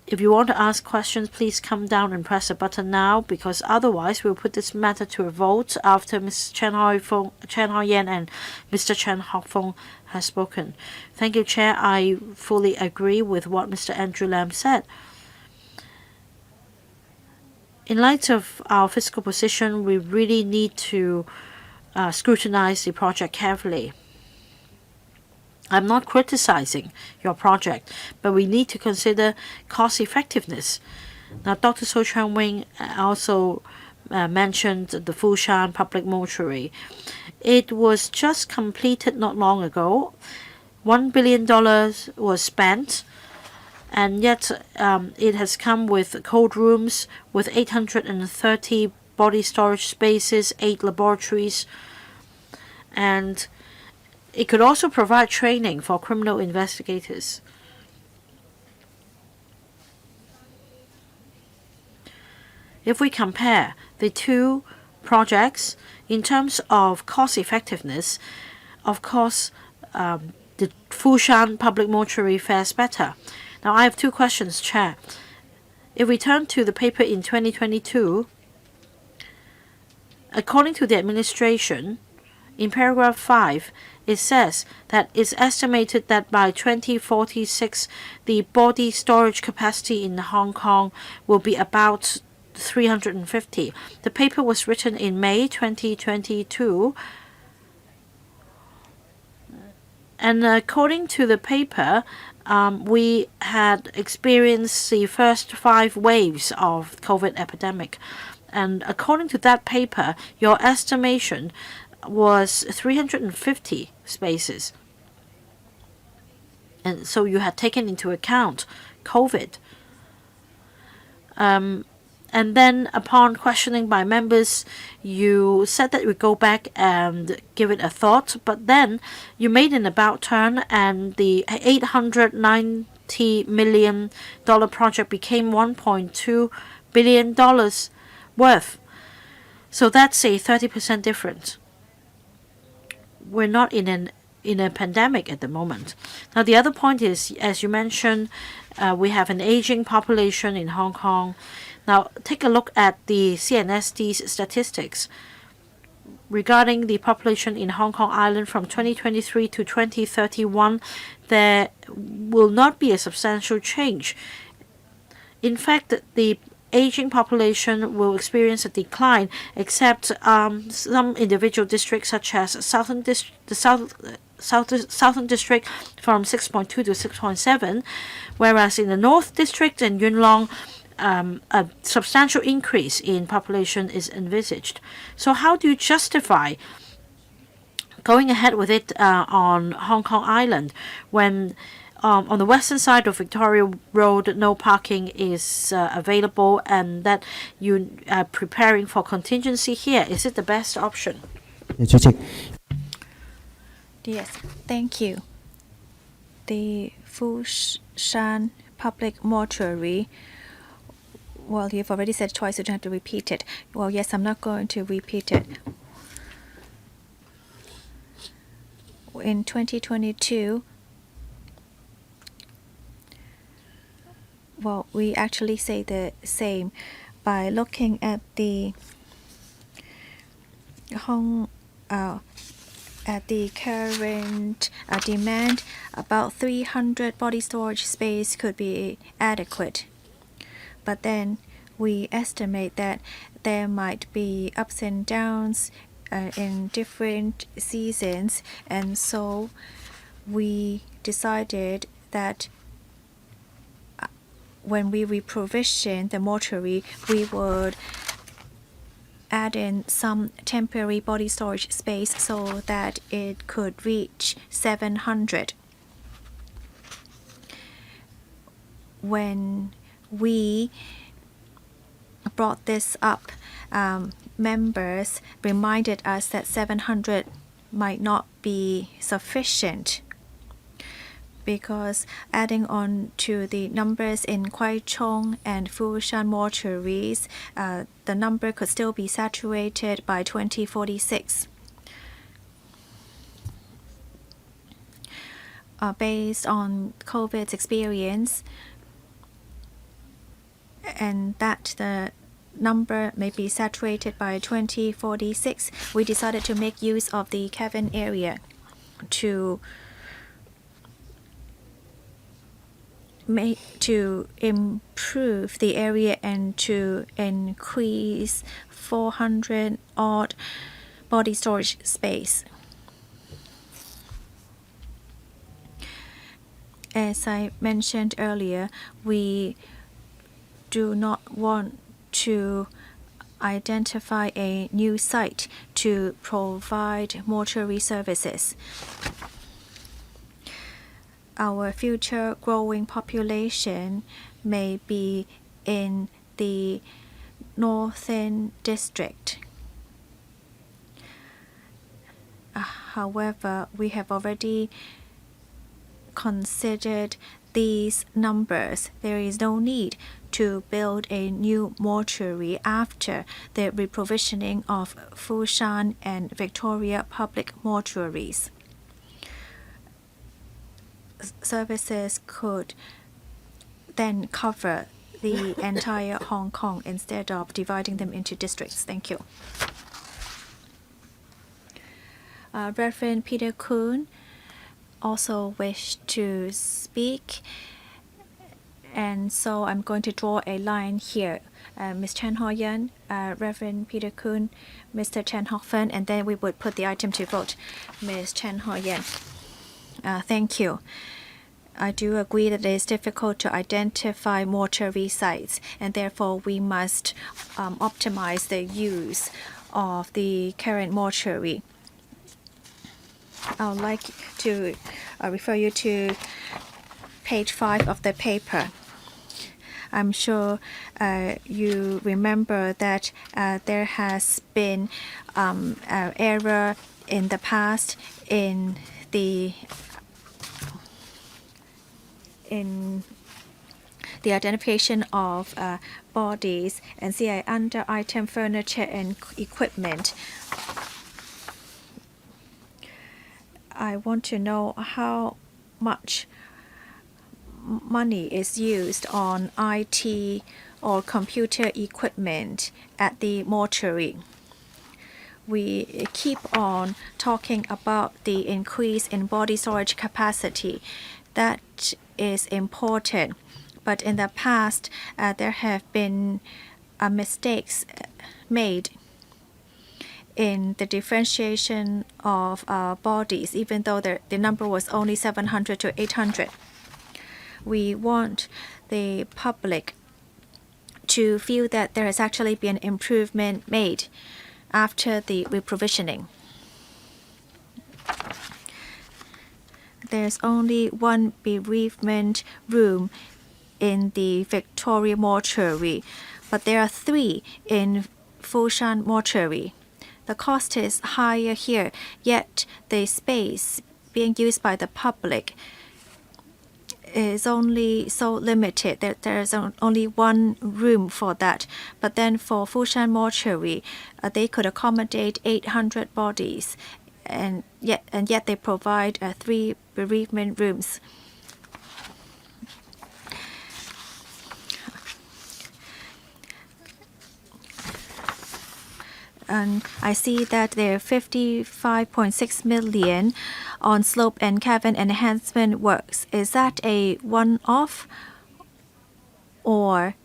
if you want to ask questions, please come down and press the button now, because otherwise we'll put this matter to a vote after Ms. Chen Hao-Yan and Mr. Chen Hock-Fong has spoken. Thank you, Chair. I fully agree with what Mr. Andrew Lam said. In light of our fiscal position, we really need to scrutinize the project carefully. I'm not criticizing your project, but we need to consider cost effectiveness. Now, Dr. So Chang Wing also mentioned the Fushan Public Mortuary. It was just completed not long ago. $1 billion was spent, and yet it has come with cold rooms with 830 body storage spaces, 8 laboratories, and it could also provide training for criminal investigators. If we compare the two projects in terms of cost effectiveness, of course, the Fushan Public Mortuary fares better. Now, I have two questions, Chair. If we turn to the paper in 2022, according to the administration, in paragraph 5, it says that it's estimated that by 2046, the body storage capacity in Hong Kong will be about 350. The paper was written in May 2022. And according to the paper, we had experienced the first 5 waves of COVID epidemic. And according to that paper, your estimation was 350 spaces. And so you had taken into account COVID. And then upon questioning by members, you said that you would go back and give it a thought, but then you made an about turn and the $890 million project became $1.2 billion worth. So that's a 30% difference. We're not in a pandemic at the moment. Now, the other point is, as you mentioned, we have an aging population in Hong Kong. Now, take a look at the CNSD's statistics regarding the population in Hong Kong Island from 2023 to 2031. There will not be a substantial change. In fact, the aging population will experience a decline, except some individual districts, such as the Southern District, from 6.2 to 6.7, whereas in the North District and Yuen Long, a substantial increase in population is envisaged. So how do you justify going ahead with it on Hong Kong Island when on the western side of Victoria Road no parking is available, and that you are preparing for contingency here? Is it the best option? Yes, thank you. The Fushan Public Mortuary. Well, you've already said twice, so you don't have to repeat it. Well, yes, I'm not going to repeat it. In 2022, well, we actually say the same by looking at the current demand. About 300 body storage space could be adequate. But then we estimate that there might be ups and downs in different seasons, and so we decided that when we reprovision the mortuary, we would add in some temporary body storage space so that it could reach 700. When we brought this up, members reminded us that 700 might not be sufficient, because adding on to the numbers in Kwai Chung and Fushan mortuaries, the number could still be saturated by 2046. Based on COVID's experience, and that the number may be saturated by 2046, we decided to make use of the cabin area to improve the area and to increase 400 odd body storage space. As I mentioned earlier, we do not want to identify a new site to provide mortuary services. Our future growing population may be in the northern district. However, we have already considered these numbers. There is no need to build a new mortuary after the reprovisioning of Fushan and Victoria public mortuaries. Services could then cover the entire Hong Kong instead of dividing them into districts. Thank you. Reverend Peter Kuhn also wished to speak, and so I'm going to draw a line here. Ms. Chen Ho-yan, Reverend Peter Kuhn, Mr. Chen Hock-fen, and then we would put the item to vote. Ms. Chen Ho-yan. Thank you. I do agree that it is difficult to identify mortuary sites, and therefore we must optimize the use of the current mortuary. I would like to refer you to page 5 of the paper. I'm sure you remember that there has been error in the past in the identification of bodies, and see under item furniture and equipment. I want to know how much money is used on IT or computer equipment at the mortuary. We keep on talking about the increase in body storage capacity. That is important. But in the past, there have been mistakes made in the differentiation of bodies, even though the number was only 700 to 800. We want the public to feel that there has actually been improvement made after the reprovisioning. There's only one bereavement room in the Victoria mortuary, but there are 3 in Fushan mortuary. The cost is higher here, yet the space being used by the public is only so limited that there is only one room for that. But then for Fushan mortuary, they could accommodate 800 bodies, and yet they provide 3 bereavement rooms. And I see that there are 55.6 million on slope and cabin enhancement works. Is that a one-off, or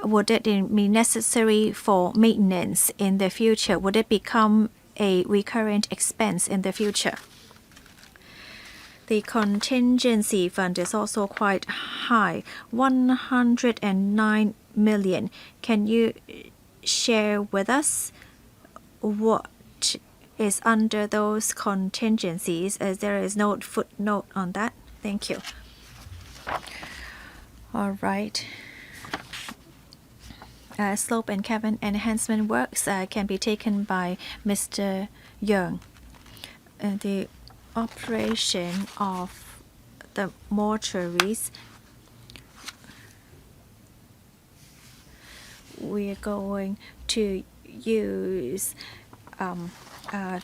would it be necessary for maintenance in the future? Would it become a recurrent expense in the future? The contingency fund is also quite high, 109 million. Can you share with us what is under those contingencies, as there is no footnote on that? Thank you. All right. Slope and cabin enhancement works can be taken by Mr. Young. The operation of the mortuaries, we are going to use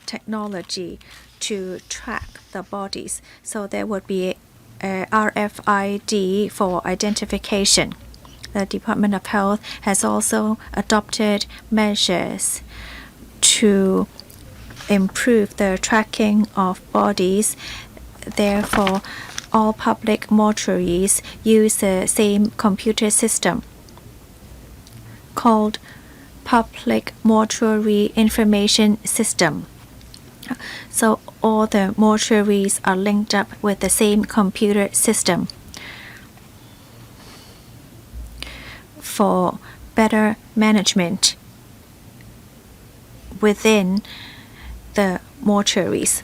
technology to track the bodies. So there would be a RFID for identification. The Department of Health has also adopted measures to improve the tracking of bodies. Therefore, all public mortuaries use the same computer system called Public Mortuary Information System. So all the mortuaries are linked up with the same computer system for better management within the mortuaries.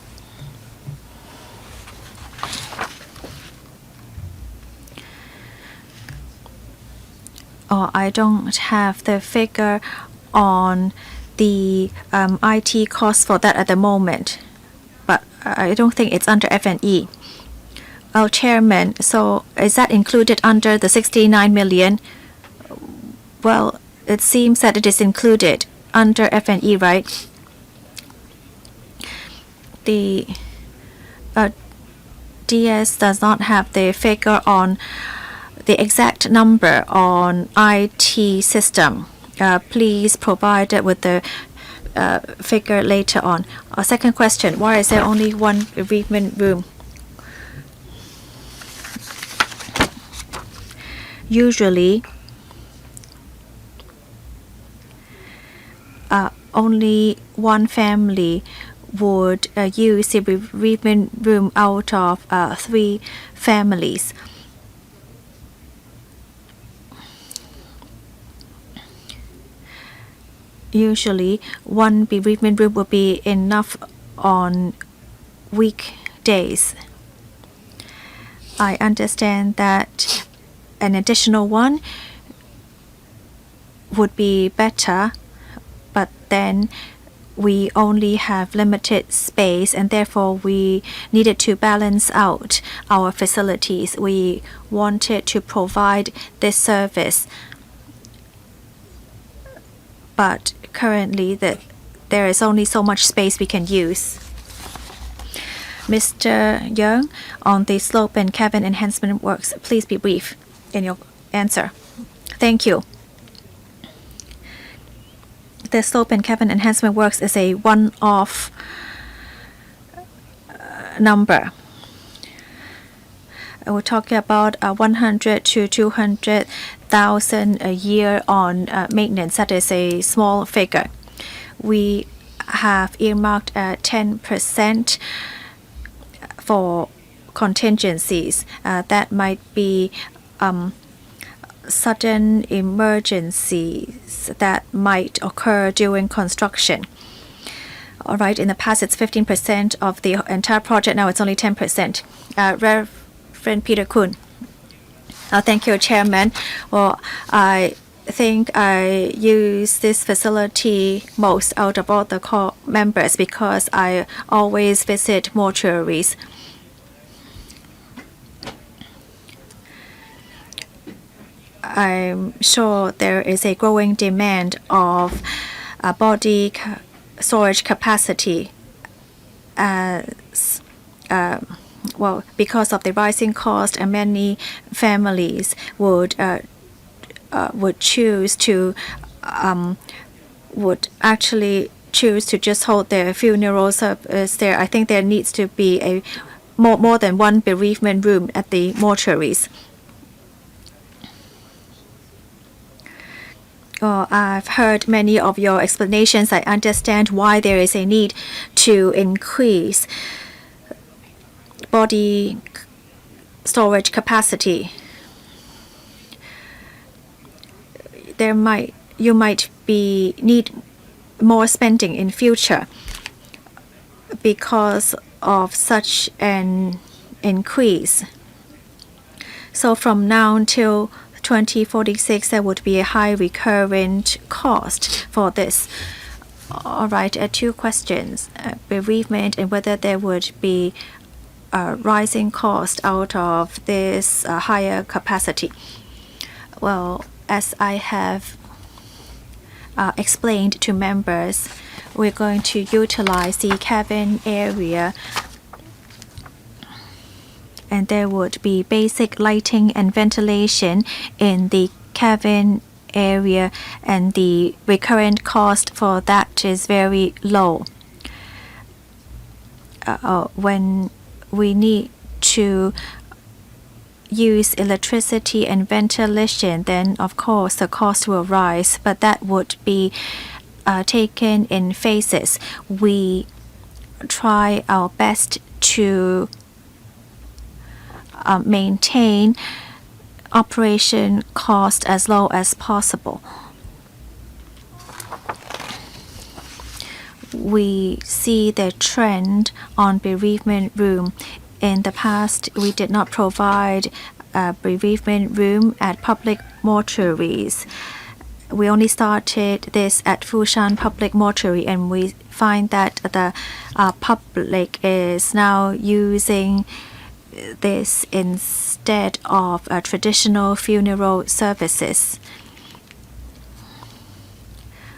I don't have the figure on the IT cost for that at the moment, but I don't think it's under F&E. Oh, Chairman, so is that included under the 69 million? Well, it seems that it is included under F&E, right? The DS does not have the figure on the exact number on IT system. Please provide it with the figure later on. Second question, why is there only one bereavement room? Usually, only one family would use the bereavement room out of 3 families. Usually, one bereavement room will be enough on weekdays. I understand that an additional one would be better, but then we only have limited space and therefore we needed to balance out our facilities. We wanted to provide this service, but currently there is only so much space we can use. Mr. Young, on the slope and cabin enhancement works, please be brief in your answer. Thank you. The slope and cabin enhancement works is a one-off number. We're talking about 100 to 200,000 a year on maintenance. That is a small figure. We have earmarked 10% for contingencies. That might be sudden emergencies that might occur during construction. All right, in the past it's 15% of the entire project. Now it's only 10%. Reverend Peter Kuhn. Thank you, Chairman. Well, I think I use this facility most out of all the core members because I always visit mortuaries. I'm sure there is a growing demand of body storage capacity as well, because of the rising cost, and many families would choose to choose to just hold their funeral service there. I think there needs to be a more than one bereavement room at the mortuaries. I've heard many of your explanations. I understand why there is a need to increase body storage capacity. You might need more spending in future because of such an increase. So from now until 2046, there would be a high recurrent cost for this. All right, 2 questions. Bereavement and whether there would be a rising cost out of this higher capacity. Well, as I have explained to members, we're going to utilize the cabin area, and there would be basic lighting and ventilation in the cabin area, and the recurrent cost for that is very low. When we need to use electricity and ventilation, then of course the cost will rise, but that would be taken in phases. We try our best to maintain operation cost as low as possible. We see the trend on bereavement room. In the past, we did not provide a bereavement room at public mortuaries. We only started this at Fushan Public Mortuary, and we find that the public is now using this instead of traditional funeral services.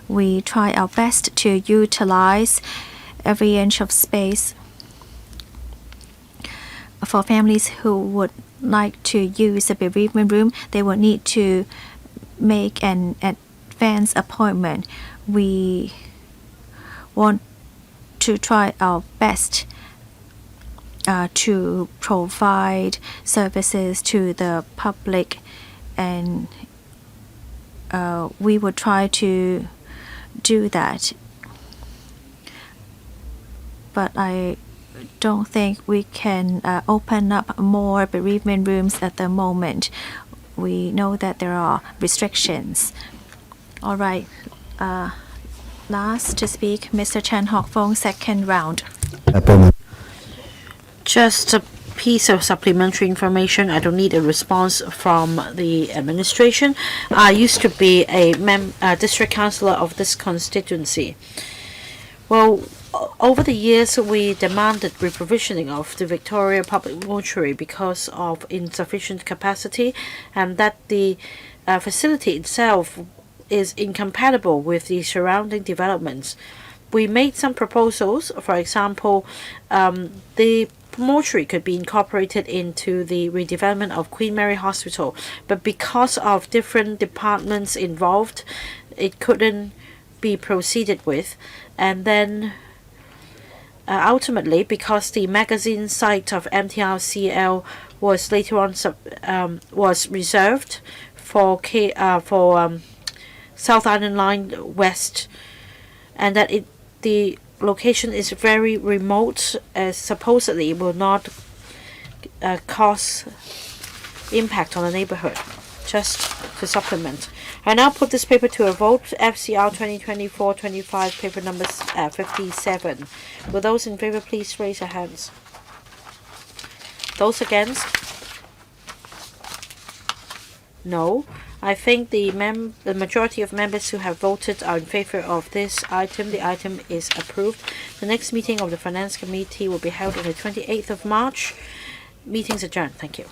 We try our best to utilize every inch of space. For families who would like to use a bereavement room, they will need to make an advance appointment. We want to try our best to provide services to the public, and we will try to do that. But I don't think we can open up more bereavement rooms at the moment. We know that there are restrictions. All right. Last to speak, Mr. Chen Hock-Fong, second round. Just a piece of supplementary information. I don't need a response from the administration. I used to be a district councillor of this constituency. Well, over the years, we demanded reprovisioning of the Victoria Public Mortuary because of insufficient capacity, and that the facility itself is incompatible with the surrounding developments. We made some proposals. For example, the mortuary could be incorporated into the redevelopment of Queen Mary Hospital, but because of different departments involved, it couldn't be proceeded with. And then ultimately, because the magazine site of MTRCL was later on was reserved for South Island Line West, and that the location is very remote, as supposedly will not cause impact on the neighborhood. Just to supplement. I now put this paper to a vote. FCR 2024-25, paper number 57. Will those in favor please raise their hands? Those against? No. I think the majority of members who have voted are in favor of this item. The item is approved. The next meeting of the Finance Committee will be held on the 28th of March. Meeting's adjourned. Thank you.